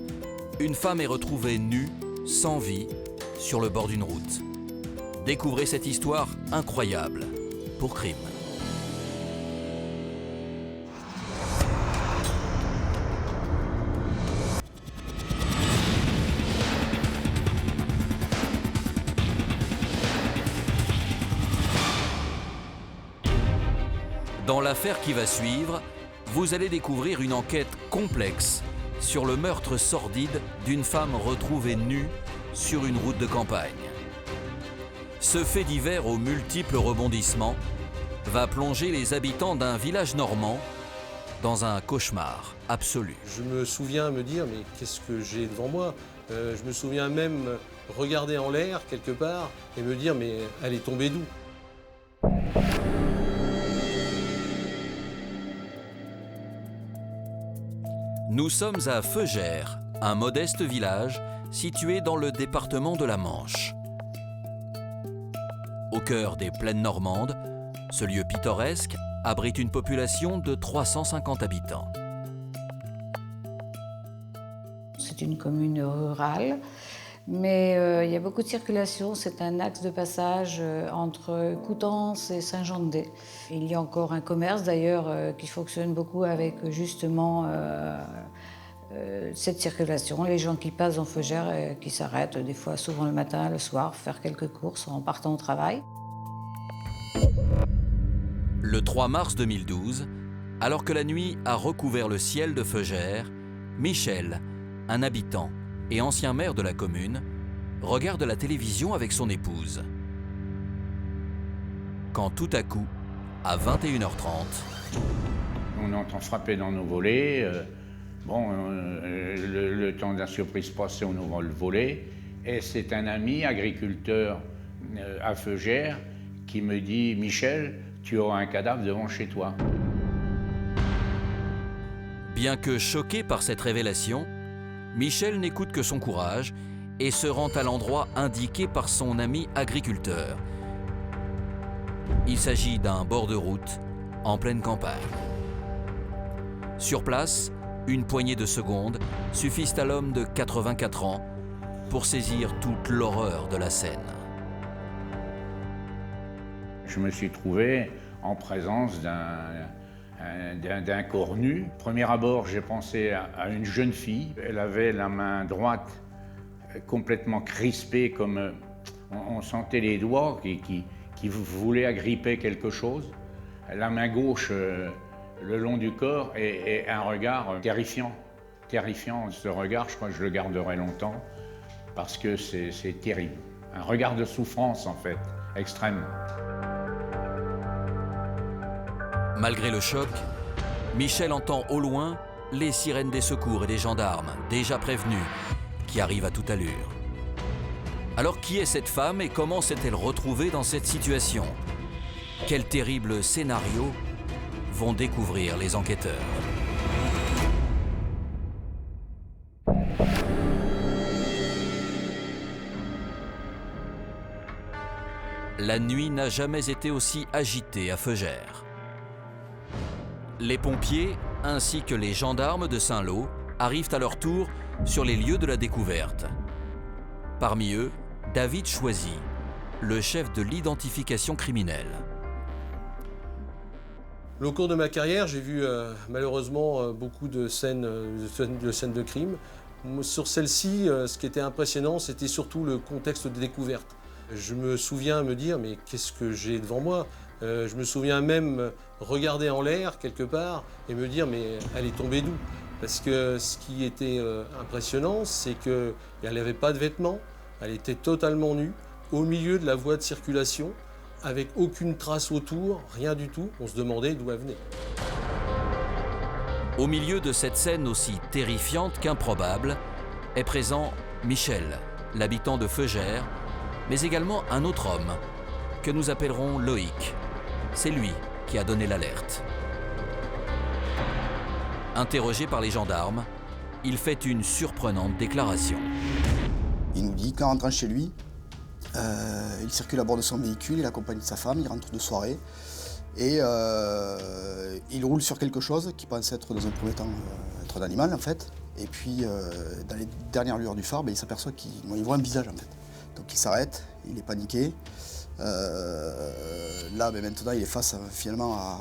S1: une femme est retrouvée nue, sans vie, sur le bord d'une route. Découvrez cette histoire incroyable pour Crime. Dans l'affaire qui va suivre, vous allez découvrir une enquête complexe sur le meurtre sordide d'une femme retrouvée nue sur une route de campagne. Ce fait divers aux multiples rebondissements va plonger les habitants d'un village normand dans un cauchemar absolu.
S13: Je me souviens me dire, mais qu'est-ce que j'ai devant moi ? Je me souviens même regarder en l'air quelque part et me dire, mais elle est tombée d'où ?
S1: Nous sommes à Feugères, un modeste village situé dans le département de la Manche. Au cœur des plaines normandes, ce lieu pittoresque abrite une population de 350 habitants.
S14: C'est une commune rurale, mais il y a beaucoup de circulation. C'est un axe de passage entre Coutances et Saint-Jean-de-Dé. Il y a encore un commerce d'ailleurs qui fonctionne beaucoup avec justement cette circulation. Les gens qui passent en Feugères qui s'arrêtent des fois souvent le matin, le soir, faire quelques courses en partant au travail.
S1: Le 3 mars 2012, Alors que la nuit a recouvert le ciel de Feugères, Michel, un habitant et ancien maire de la commune, regarde la télévision avec son épouse. Quand tout à coup, à 21h30,
S4: on entend frapper dans nos volets. Le temps de la surprise passé, on ouvre le volet. Et c'est un ami agriculteur à Feugères qui me dit « Michel, tu auras un cadavre devant chez toi ».
S1: Bien que choqué par cette révélation, Michel n'écoute que son courage et se rend à l'endroit indiqué par son ami agriculteur. Il s'agit d'un bord de route en pleine campagne. Sur place, une poignée de secondes suffisent à l'homme de 84 ans pour saisir toute l'horreur de la scène.
S4: Je me suis trouvé en présence d'un corps nu. Premier abord, j'ai pensé à une jeune fille. Elle avait la main droite complètement crispée, comme on sentait les doigts qui voulaient agripper quelque chose. La main gauche le long du corps et un regard terrifiant. Terrifiant, ce regard, je crois que je le garderai longtemps parce que c'est terrible. Un regard de souffrance, en fait, extrême.
S1: Malgré le choc, Michel entend au loin les sirènes des secours et des gendarmes, déjà prévenus, qui arrivent à toute allure. Alors qui est cette femme et comment s'est-elle retrouvée dans cette situation? Quel terrible scénario vont découvrir les enquêteurs? La nuit n'a jamais été aussi agitée à Feugères. Les pompiers ainsi que les gendarmes de Saint-Lô arrivent à leur tour sur les lieux de la découverte. Parmi eux, David Choisy, le chef de l'identification criminelle.
S13: Au cours de ma carrière, j'ai vu malheureusement beaucoup de scènes de crime. Sur celle-ci, ce qui était impressionnant, c'était surtout le contexte de découverte. Je me souviens me dire, mais qu'est-ce que j'ai devant moi? Je me souviens même regarder en l'air quelque part et me dire, mais elle est tombée d'où? Parce que ce qui était impressionnant, c'est qu'elle n'avait pas de vêtements, elle était totalement nue, au milieu de la voie de circulation, avec aucune trace autour, rien du tout. On se demandait d'où elle venait.
S1: Au milieu de cette scène aussi terrifiante qu'improbable, est présent Michel, l'habitant de Feugères, mais également un autre homme, que nous appellerons Loïc. C'est lui qui a donné l'alerte. Interrogé par les gendarmes, il fait une surprenante déclaration.
S15: Il nous dit qu'en rentrant chez lui, il circule à bord de son véhicule, il accompagne sa femme, il rentre de soirée et il roule sur quelque chose qui pense être dans un premier temps être un animal en fait. Et puis dans les dernières lueurs du phare, il s'aperçoit qu'il voit un visage en fait. Donc il s'arrête, il est paniqué. Là maintenant il est face finalement à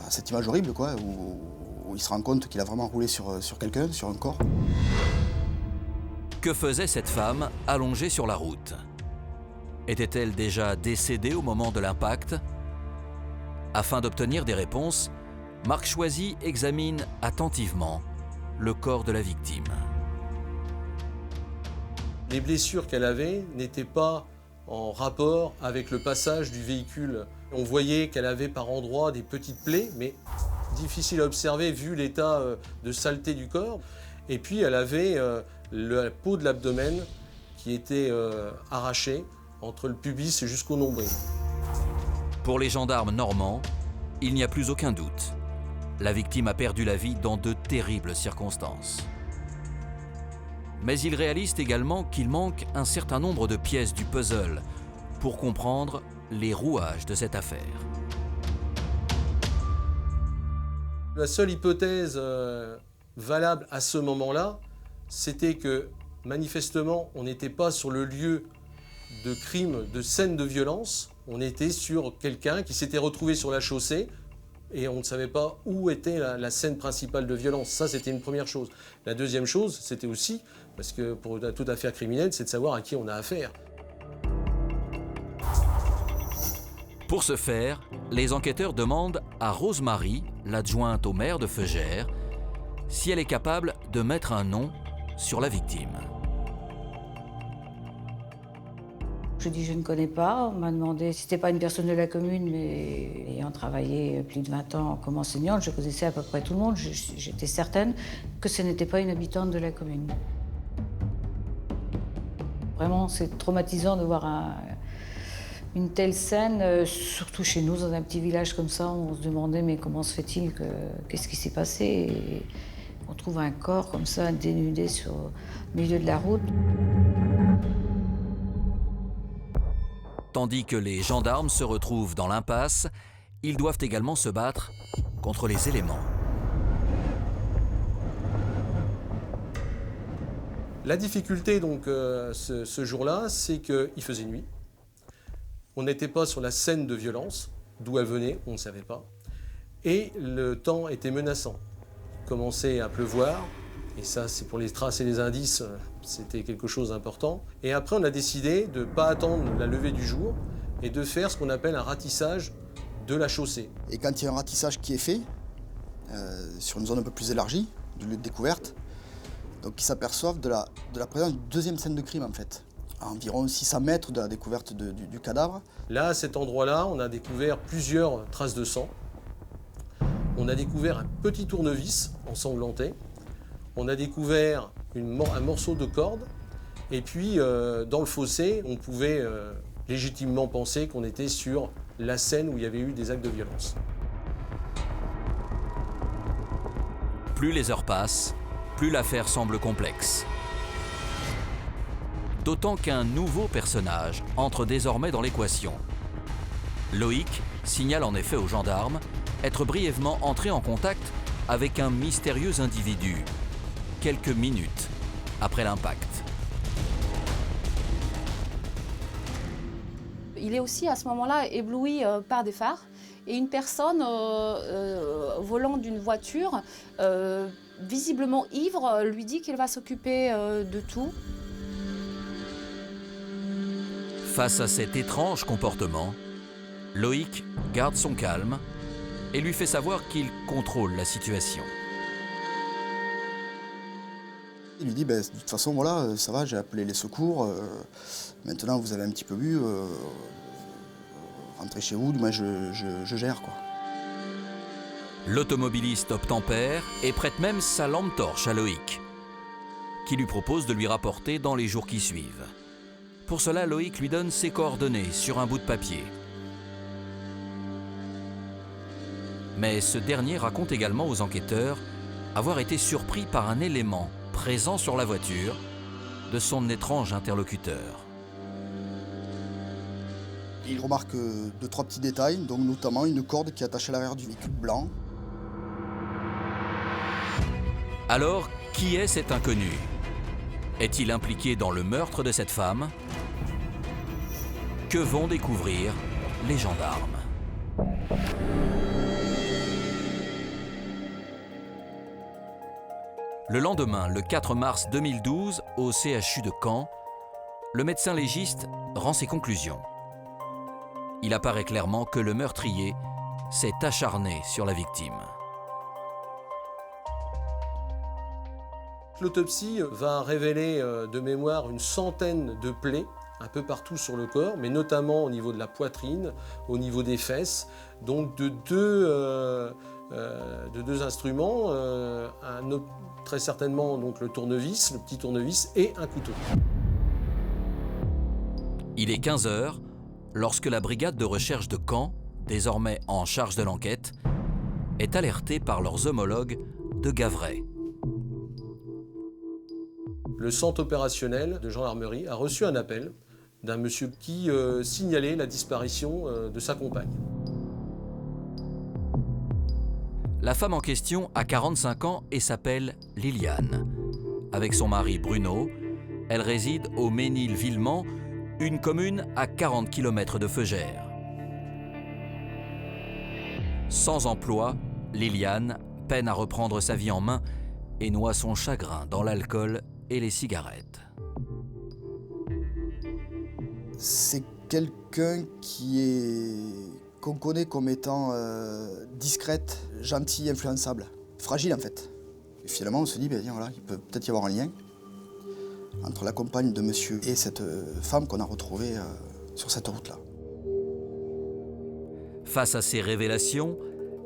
S15: cette image horrible quoi, où il se rend compte qu'il a vraiment roulé sur quelqu'un, sur un corps.
S1: Que faisait cette femme allongée sur la route? Était-elle déjà décédée au moment de l'impact? Afin d'obtenir des réponses, Marc Choisy examine attentivement le corps de la victime.
S13: Les blessures qu'elle avait n'étaient pas en rapport avec le passage du véhicule. On voyait qu'elle avait par endroits des petites plaies, mais difficile à observer vu l'état de saleté du corps. Et puis elle avait la peau de l'abdomen qui était arrachée entre le pubis et jusqu'au nombril.
S1: Pour les gendarmes normands, il n'y a plus aucun doute. La victime a perdu la vie dans de terribles circonstances. Mais ils réalisent également qu'il manque un certain nombre de pièces du puzzle pour comprendre les rouages de cette affaire.
S13: La seule hypothèse valable à ce moment-là, c'était que manifestement, on n'était pas sur le lieu de crime, de scène de violence. On était sur quelqu'un qui s'était retrouvé sur la chaussée et on ne savait pas où était la scène principale de violence. Ça, c'était une première chose. La deuxième chose, c'était aussi, parce que pour toute affaire criminelle, c'est de savoir à qui on a affaire.
S1: Pour ce faire, les enquêteurs demandent à Rosemarie, l'adjointe au maire de Feugères, si elle est capable de mettre un nom sur la victime.
S14: Je dis je ne connais pas. On m'a demandé si c'était pas une personne de la commune, mais ayant travaillé plus de 20 ans comme enseignante, je connaissais à peu près tout le monde. J'étais certaine que ce n'était pas une habitante de la commune. Vraiment, c'est traumatisant de voir une telle scène, surtout chez nous, dans un petit village comme ça. On se demandait mais comment se fait-il, qu'est-ce qui s'est passé? Et on trouve un corps comme ça, dénudé sur le milieu de la route.
S1: Tandis que les gendarmes se retrouvent dans l'impasse, ils doivent également se battre contre les éléments.
S13: La difficulté donc ce jour-là, c'est qu'il faisait nuit. On n'était pas sur la scène de violence, d'où elle venait, on ne savait pas. Et le temps était menaçant. Il commençait à pleuvoir, et ça c'est pour les traces et les indices, c'était quelque chose d'important. Et après on a décidé de ne pas attendre la levée du jour et de faire ce qu'on appelle un ratissage de la chaussée.
S15: Et quand il y a un ratissage qui est fait, sur une zone un peu plus élargie, du lieu de découverte, donc ils s'aperçoivent de la présence d'une deuxième scène de crime en fait, à environ 600 mètres de la découverte du cadavre.
S13: Là, à cet endroit-là, on a découvert plusieurs traces de sang. On a découvert un petit tournevis ensanglanté. On a découvert un morceau de corde. Et puis, dans le fossé, on pouvait légitimement penser qu'on était sur la scène où il y avait eu des actes de violence.
S1: Plus les heures passent, plus l'affaire semble complexe. D'autant qu'un nouveau personnage entre désormais dans l'équation. Loïc signale en effet aux gendarmes être brièvement entré en contact avec un mystérieux individu, quelques minutes après l'impact.
S16: Il est aussi à ce moment-là ébloui par des phares et une personne volant d'une voiture, visiblement ivre, lui dit qu'elle va s'occuper de tout.
S1: Face à cet étrange comportement, Loïc garde son calme et lui fait savoir qu'il contrôle la situation.
S15: Il lui dit, de toute façon, voilà, ça va, j'ai appelé les secours, maintenant vous avez un petit peu bu, rentrez chez vous, moi je gère, quoi.
S1: L'automobiliste obtempère et prête même sa lampe torche à Loïc, qui lui propose de lui rapporter dans les jours qui suivent. Pour cela, Loïc lui donne ses coordonnées sur un bout de papier. Mais ce dernier raconte également aux enquêteurs avoir été surpris par un élément présent sur la voiture de son étrange interlocuteur.
S15: Il remarque 2-3 petits détails, donc notamment une corde qui est attachée à l'arrière du véhicule blanc.
S1: Alors, qui est cet inconnu? Est-il impliqué dans le meurtre de cette femme? Que vont découvrir les gendarmes? Le lendemain, le 4 mars 2012, au CHU de Caen, le médecin légiste rend ses conclusions. Il apparaît clairement que le meurtrier s'est acharné sur la victime.
S13: L'autopsie va révéler de mémoire une centaine de plaies un peu partout sur le corps, mais notamment au niveau de la poitrine, au niveau des fesses, donc de deux instruments, très certainement donc le tournevis, le petit tournevis et un couteau.
S1: Il est 15h lorsque la brigade de recherche de Caen, désormais en charge de l'enquête, est alertée par leurs homologues de Gavray.
S13: Le centre opérationnel de gendarmerie a reçu un appel d'un monsieur qui signalait la disparition de sa compagne.
S1: La femme en question a 45 ans et s'appelle Liliane. Avec son mari Bruno, elle réside au Ménil-Villemont, une commune à 40 km de Feugères. Sans emploi, Liliane peine à reprendre sa vie en main et noie son chagrin dans l'alcool et les cigarettes.
S15: C'est quelqu'un qu'on connaît comme étant discrète, gentille, influençable, fragile en fait. Et finalement, on se dit, voilà, il peut peut-être y avoir un lien entre la compagne de monsieur et cette femme qu'on a retrouvée sur cette route-là.
S1: Face à ces révélations,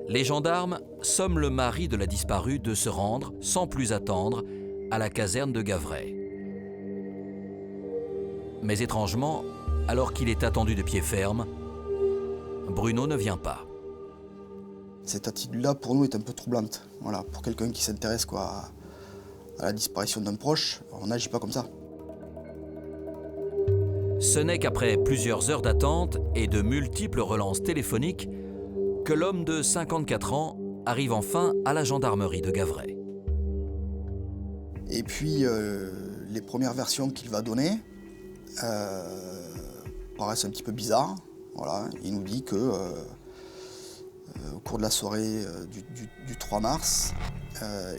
S1: les gendarmes somment le mari de la disparue de se rendre, sans plus attendre, à la caserne de Gavray. Mais étrangement, alors qu'il est attendu de pied ferme, Bruno ne vient pas.
S15: Cette attitude-là, pour nous, est un peu troublante. Voilà, pour quelqu'un qui s'intéresse à la disparition d'un proche, on n'agit pas comme ça.
S1: Ce n'est qu'après plusieurs heures d'attente et de multiples relances téléphoniques que l'homme de 54 ans arrive enfin à la gendarmerie de Gavray.
S15: Et puis, les premières versions qu'il va donner paraissent un petit peu bizarres. Voilà, il nous dit que au cours de la soirée du 3 mars,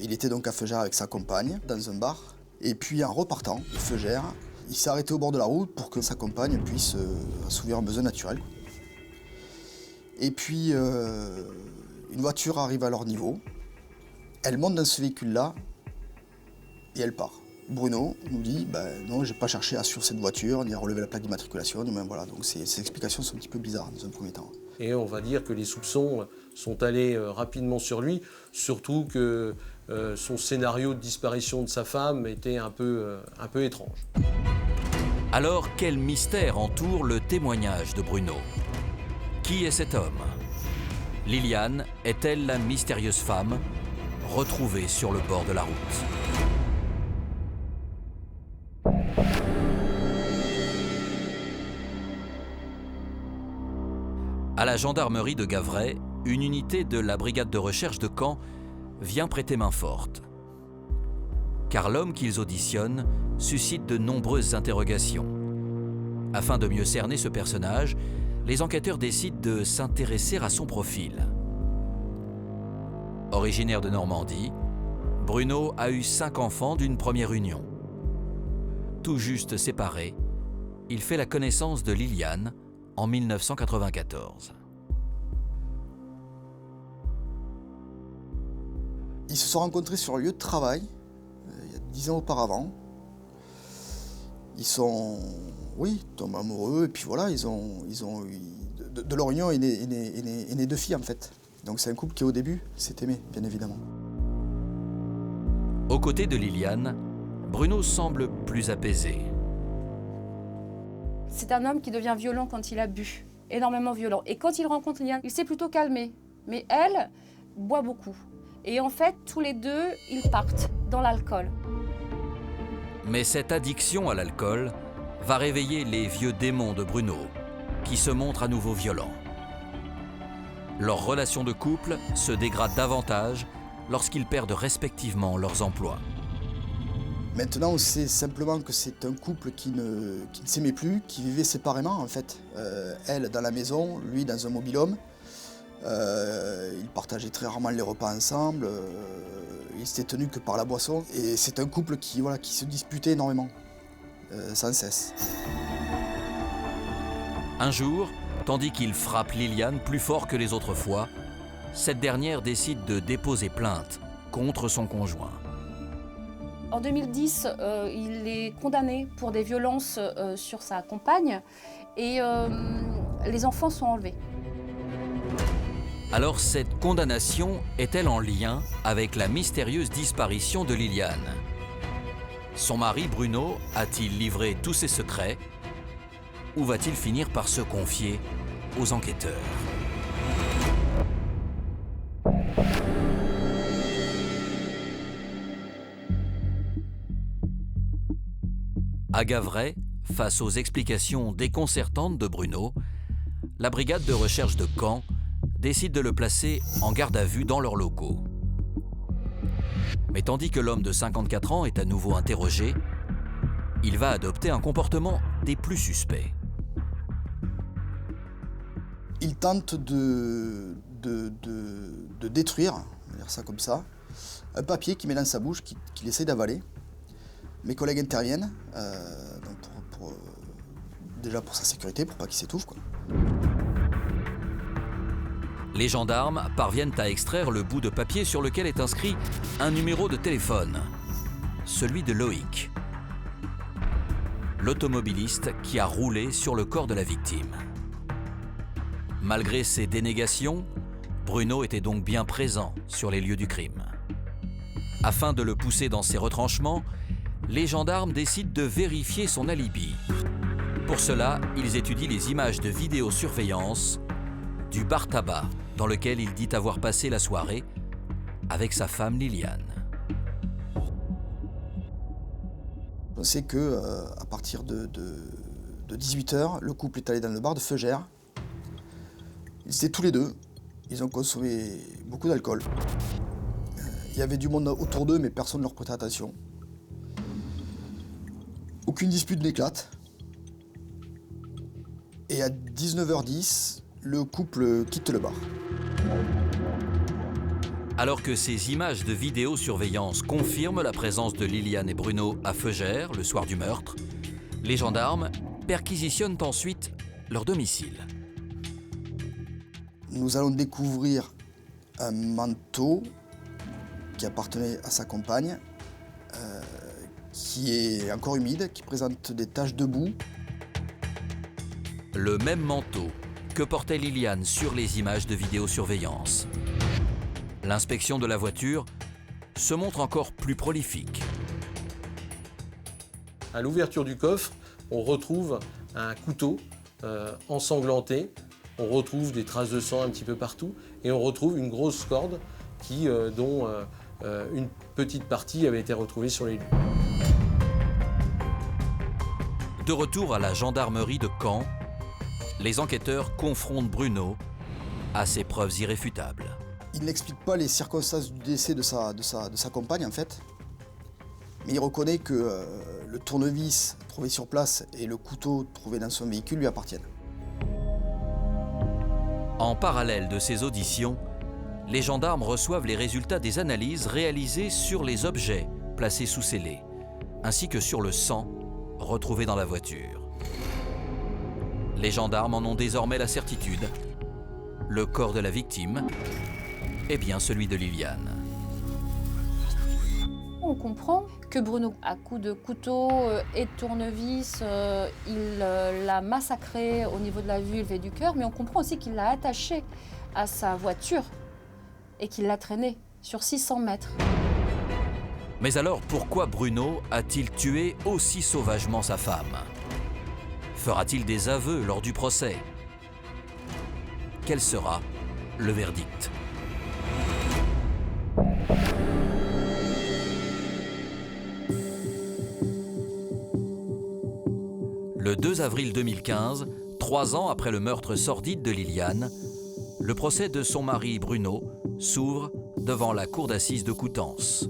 S15: il était donc à Feugère avec sa compagne dans un bar. Et puis en repartant de Feugère, il s'est arrêté au bord de la route pour que sa compagne puisse assouvir un besoin naturel. Et puis une voiture arrive à leur niveau, elle monte dans ce véhicule-là et elle part. Bruno nous dit, non, j'ai pas cherché à suivre cette voiture, ni à relever la plaque d'immatriculation, ni même voilà. Donc ces explications sont un petit peu bizarres dans un premier temps.
S13: Et on va dire que les soupçons sont allés rapidement sur lui, surtout que son scénario de disparition de sa femme était un peu étrange.
S1: Alors, quel mystère entoure le témoignage de Bruno? Qui est cet homme? Liliane est-elle la mystérieuse femme retrouvée sur le bord de la route? À la gendarmerie de Gavray, une unité de la brigade de recherche de Caen vient prêter main forte. Car l'homme qu'ils auditionnent suscite de nombreuses interrogations. Afin de mieux cerner ce personnage, les enquêteurs décident de s'intéresser à son profil. Originaire de Normandie, Bruno a eu 5 enfants d'une première union. Tout juste séparé, il fait la connaissance de Liliane en 1994.
S15: Ils se sont rencontrés sur un lieu de travail, il y a 10 ans auparavant. Ils sont, tombés amoureux, et puis voilà, de leur union est né 2 filles en fait. Donc c'est un couple qui au début s'est aimé, bien évidemment.
S1: Aux côtés de Liliane, Bruno semble plus apaisé.
S16: C'est un homme qui devient violent quand il a bu, énormément violent. Et quand il rencontre Liliane, il s'est plutôt calmé. Mais elle boit beaucoup. Et en fait, tous les deux, ils partent dans l'alcool.
S1: Mais cette addiction à l'alcool va réveiller les vieux démons de Bruno, qui se montrent à nouveau violents. Leur relation de couple se dégrade davantage lorsqu'ils perdent respectivement leurs emplois.
S15: Maintenant, on sait simplement que c'est un couple qui ne s'aimait plus, qui vivait séparément en fait. Elle dans la maison, lui dans un mobil-home. Ils partageaient très rarement les repas ensemble. Ils s'étaient tenus que par la boisson. Et c'est un couple qui se disputait énormément, sans cesse.
S1: Un jour, tandis qu'il frappe Liliane plus fort que les autres fois, cette dernière décide de déposer plainte contre son conjoint.
S16: En 2010, il est condamné pour des violences sur sa compagne et les enfants sont enlevés.
S1: Alors cette condamnation est-elle en lien avec la mystérieuse disparition de Liliane? Son mari Bruno a-t-il livré tous ses secrets? Ou va-t-il finir par se confier aux enquêteurs? À Gavray, face aux explications déconcertantes de Bruno, la brigade de recherche de Caen décide de le placer en garde à vue dans leurs locaux. Mais tandis que l'homme de 54 ans est à nouveau interrogé, il va adopter un comportement des plus suspects.
S15: Il tente de détruire, on va dire ça comme ça, un papier qu'il met dans sa bouche, qu'il essaie d'avaler. Mes collègues interviennent pour déjà pour sa sécurité, pour pas qu'il s'étouffe, quoi.
S1: Les gendarmes parviennent à extraire le bout de papier sur lequel est inscrit un numéro de téléphone, celui de Loïc, l'automobiliste qui a roulé sur le corps de la victime. Malgré ses dénégations, Bruno était donc bien présent sur les lieux du crime. Afin de le pousser dans ses retranchements, les gendarmes décident de vérifier son alibi. Pour cela, ils étudient les images de vidéosurveillance du bar tabac dans lequel il dit avoir passé la soirée avec sa femme Liliane.
S15: On sait que à partir de 18h, le couple est allé dans le bar de Feugère. Ils étaient tous les deux. Ils ont consommé beaucoup d'alcool. Il y avait du monde autour d'eux, mais personne ne leur prêtait attention. Aucune dispute n'éclate. Et à 19h10, le couple quitte le bar.
S1: Alors que ces images de vidéosurveillance confirment la présence de Liliane et Bruno à Feugère le soir du meurtre, les gendarmes perquisitionnent ensuite leur domicile.
S15: Nous allons découvrir un manteau qui appartenait à sa compagne, qui est encore humide, qui présente des taches de boue.
S1: Le même manteau que portait Liliane sur les images de vidéosurveillance. L'inspection de la voiture se montre encore plus prolifique.
S13: À l'ouverture du coffre, on retrouve un couteau ensanglanté, on retrouve des traces de sang un petit peu partout et on retrouve une grosse corde dont une petite partie avait été retrouvée sur les lieux.
S1: De retour à la gendarmerie de Caen, les enquêteurs confrontent Bruno à ses preuves irréfutables.
S15: Il n'explique pas les circonstances du décès de sa compagne, en fait. Mais il reconnaît que le tournevis trouvé sur place et le couteau trouvé dans son véhicule lui appartiennent.
S1: En parallèle de ces auditions, les gendarmes reçoivent les résultats des analyses réalisées sur les objets placés sous scellés, ainsi que sur le sang retrouvé dans la voiture. Les gendarmes en ont désormais la certitude. Le corps de la victime est bien celui de Liliane.
S16: On comprend que Bruno, à coups de couteau et de tournevis, il l'a massacré au niveau de la vulve et du cœur, mais on comprend aussi qu'il l'a attaché à sa voiture et qu'il l'a traîné sur 600 mètres.
S1: Mais alors, pourquoi Bruno a-t-il tué aussi sauvagement sa femme? Fera-t-il des aveux lors du procès? Quel sera le verdict? Le 2 avril 2015, 3 ans après le meurtre sordide de Liliane, le procès de son mari Bruno s'ouvre devant la cour d'assises de Coutances.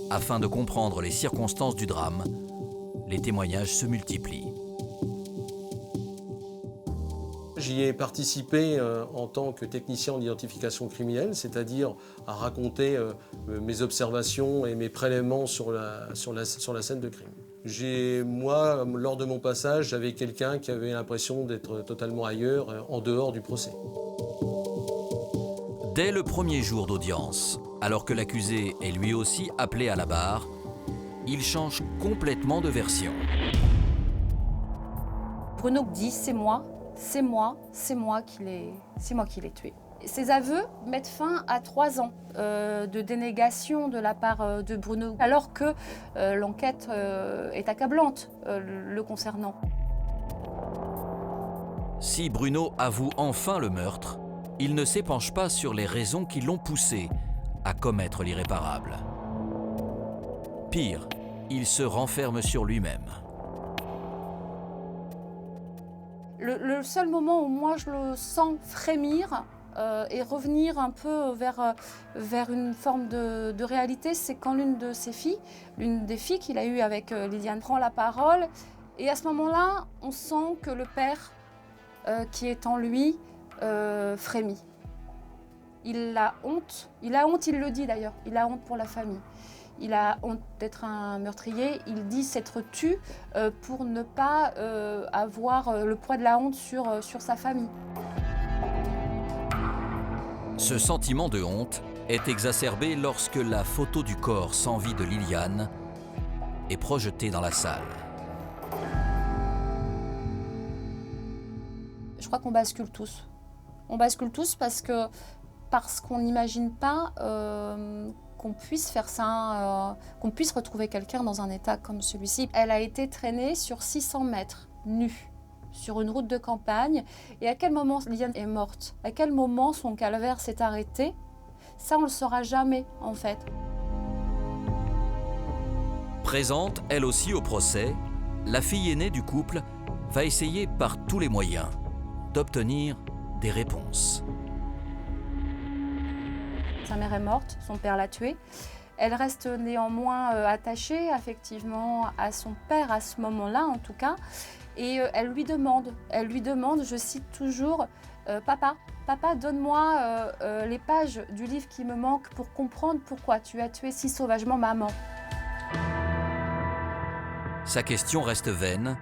S1: Afin de comprendre les circonstances du drame, les témoignages se multiplient.
S13: J'y ai participé en tant que technicien en identification criminelle, c'est-à-dire à raconter mes observations et mes prélèvements sur la scène de crime. Moi, lors de mon passage, j'avais quelqu'un qui avait l'impression d'être totalement ailleurs, en dehors du procès.
S1: Dès le premier jour d'audience, alors que l'accusé est lui aussi appelé à la barre, il change complètement de version.
S16: Bruno dit c'est moi qui l'ai tué. Ces aveux mettent fin à 3 ans de dénégation de la part de Bruno, alors que l'enquête est accablante le concernant.
S1: Si Bruno avoue enfin le meurtre, il ne s'épanche pas sur les raisons qui l'ont poussé à commettre l'irréparable. Pire, il se renferme sur lui-même.
S16: Le seul moment où moi je le sens frémir et revenir un peu vers une forme de réalité, c'est quand l'une des filles qu'il a eues avec Liliane prend la parole. Et à ce moment-là, on sent que le père qui est en lui frémit. Il a honte, il le dit d'ailleurs, il a honte pour la famille. Il a honte d'être un meurtrier. Il dit s'être tu pour ne pas avoir le poids de la honte sur sa famille.
S1: Ce sentiment de honte est exacerbé lorsque la photo du corps sans vie de Liliane est projetée dans la salle.
S16: Je crois qu'on bascule tous. On bascule tous parce qu'on n'imagine pas qu'on puisse faire ça, qu'on puisse retrouver quelqu'un dans un état comme celui-ci. Elle a été traînée sur 600 mètres, nue, sur une route de campagne. Et à quel moment Liliane est morte? À quel moment son calvaire s'est arrêté? Ça, on ne le saura jamais, en fait.
S1: Présente, elle aussi, au procès, la fille aînée du couple va essayer par tous les moyens d'obtenir des réponses.
S16: Sa mère est morte, son père l'a tuée. Elle reste néanmoins attachée, effectivement, à son père à ce moment-là, en tout cas. Et elle lui demande, je cite toujours, « Papa, donne-moi les pages du livre qui me manquent pour comprendre pourquoi tu as tué si sauvagement maman. »
S1: Sa question reste vaine,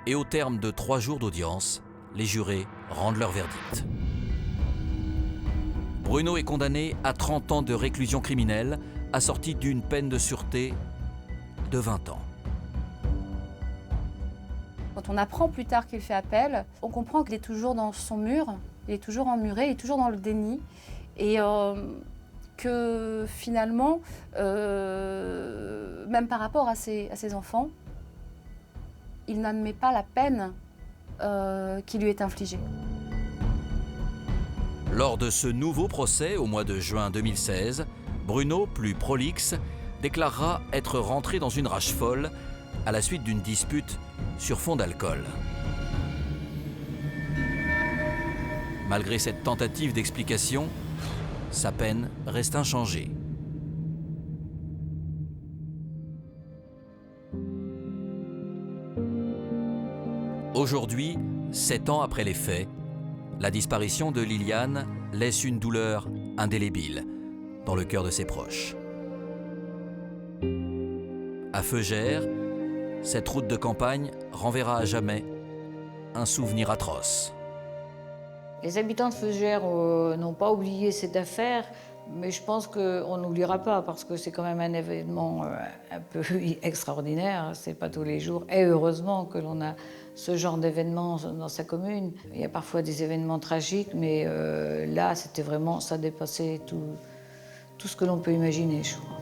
S1: et au terme de 3 jours d'audience, les jurés rendent leur verdict. Bruno est condamné à 30 ans de réclusion criminelle, assortie d'une peine de sûreté de 20 ans.
S16: Quand on apprend plus tard qu'il fait appel, on comprend qu'il est toujours dans son mur, il est toujours emmuré, il est toujours dans le déni. Et que finalement, même par rapport à ses enfants, il n'admet pas la peine qui lui est infligée.
S1: Lors de ce nouveau procès, au mois de juin 2016, Bruno, plus prolixe, déclarera être rentré dans une rage folle à la suite d'une dispute sur fond d'alcool. Malgré cette tentative d'explication, sa peine reste inchangée. Aujourd'hui, 7 ans après les faits, la disparition de Liliane laisse une douleur indélébile dans le cœur de ses proches. À Feugères, cette route de campagne renverra à jamais un souvenir atroce.
S14: Les habitants de Feugères n'ont pas oublié cette affaire, mais je pense qu'on n'oubliera pas parce que c'est quand même un événement un peu extraordinaire. C'est pas tous les jours, et heureusement que l'on a ce genre d'événement dans sa commune. Il y a parfois des événements tragiques, mais là, c'était vraiment, ça dépassait tout ce que l'on peut imaginer, je crois.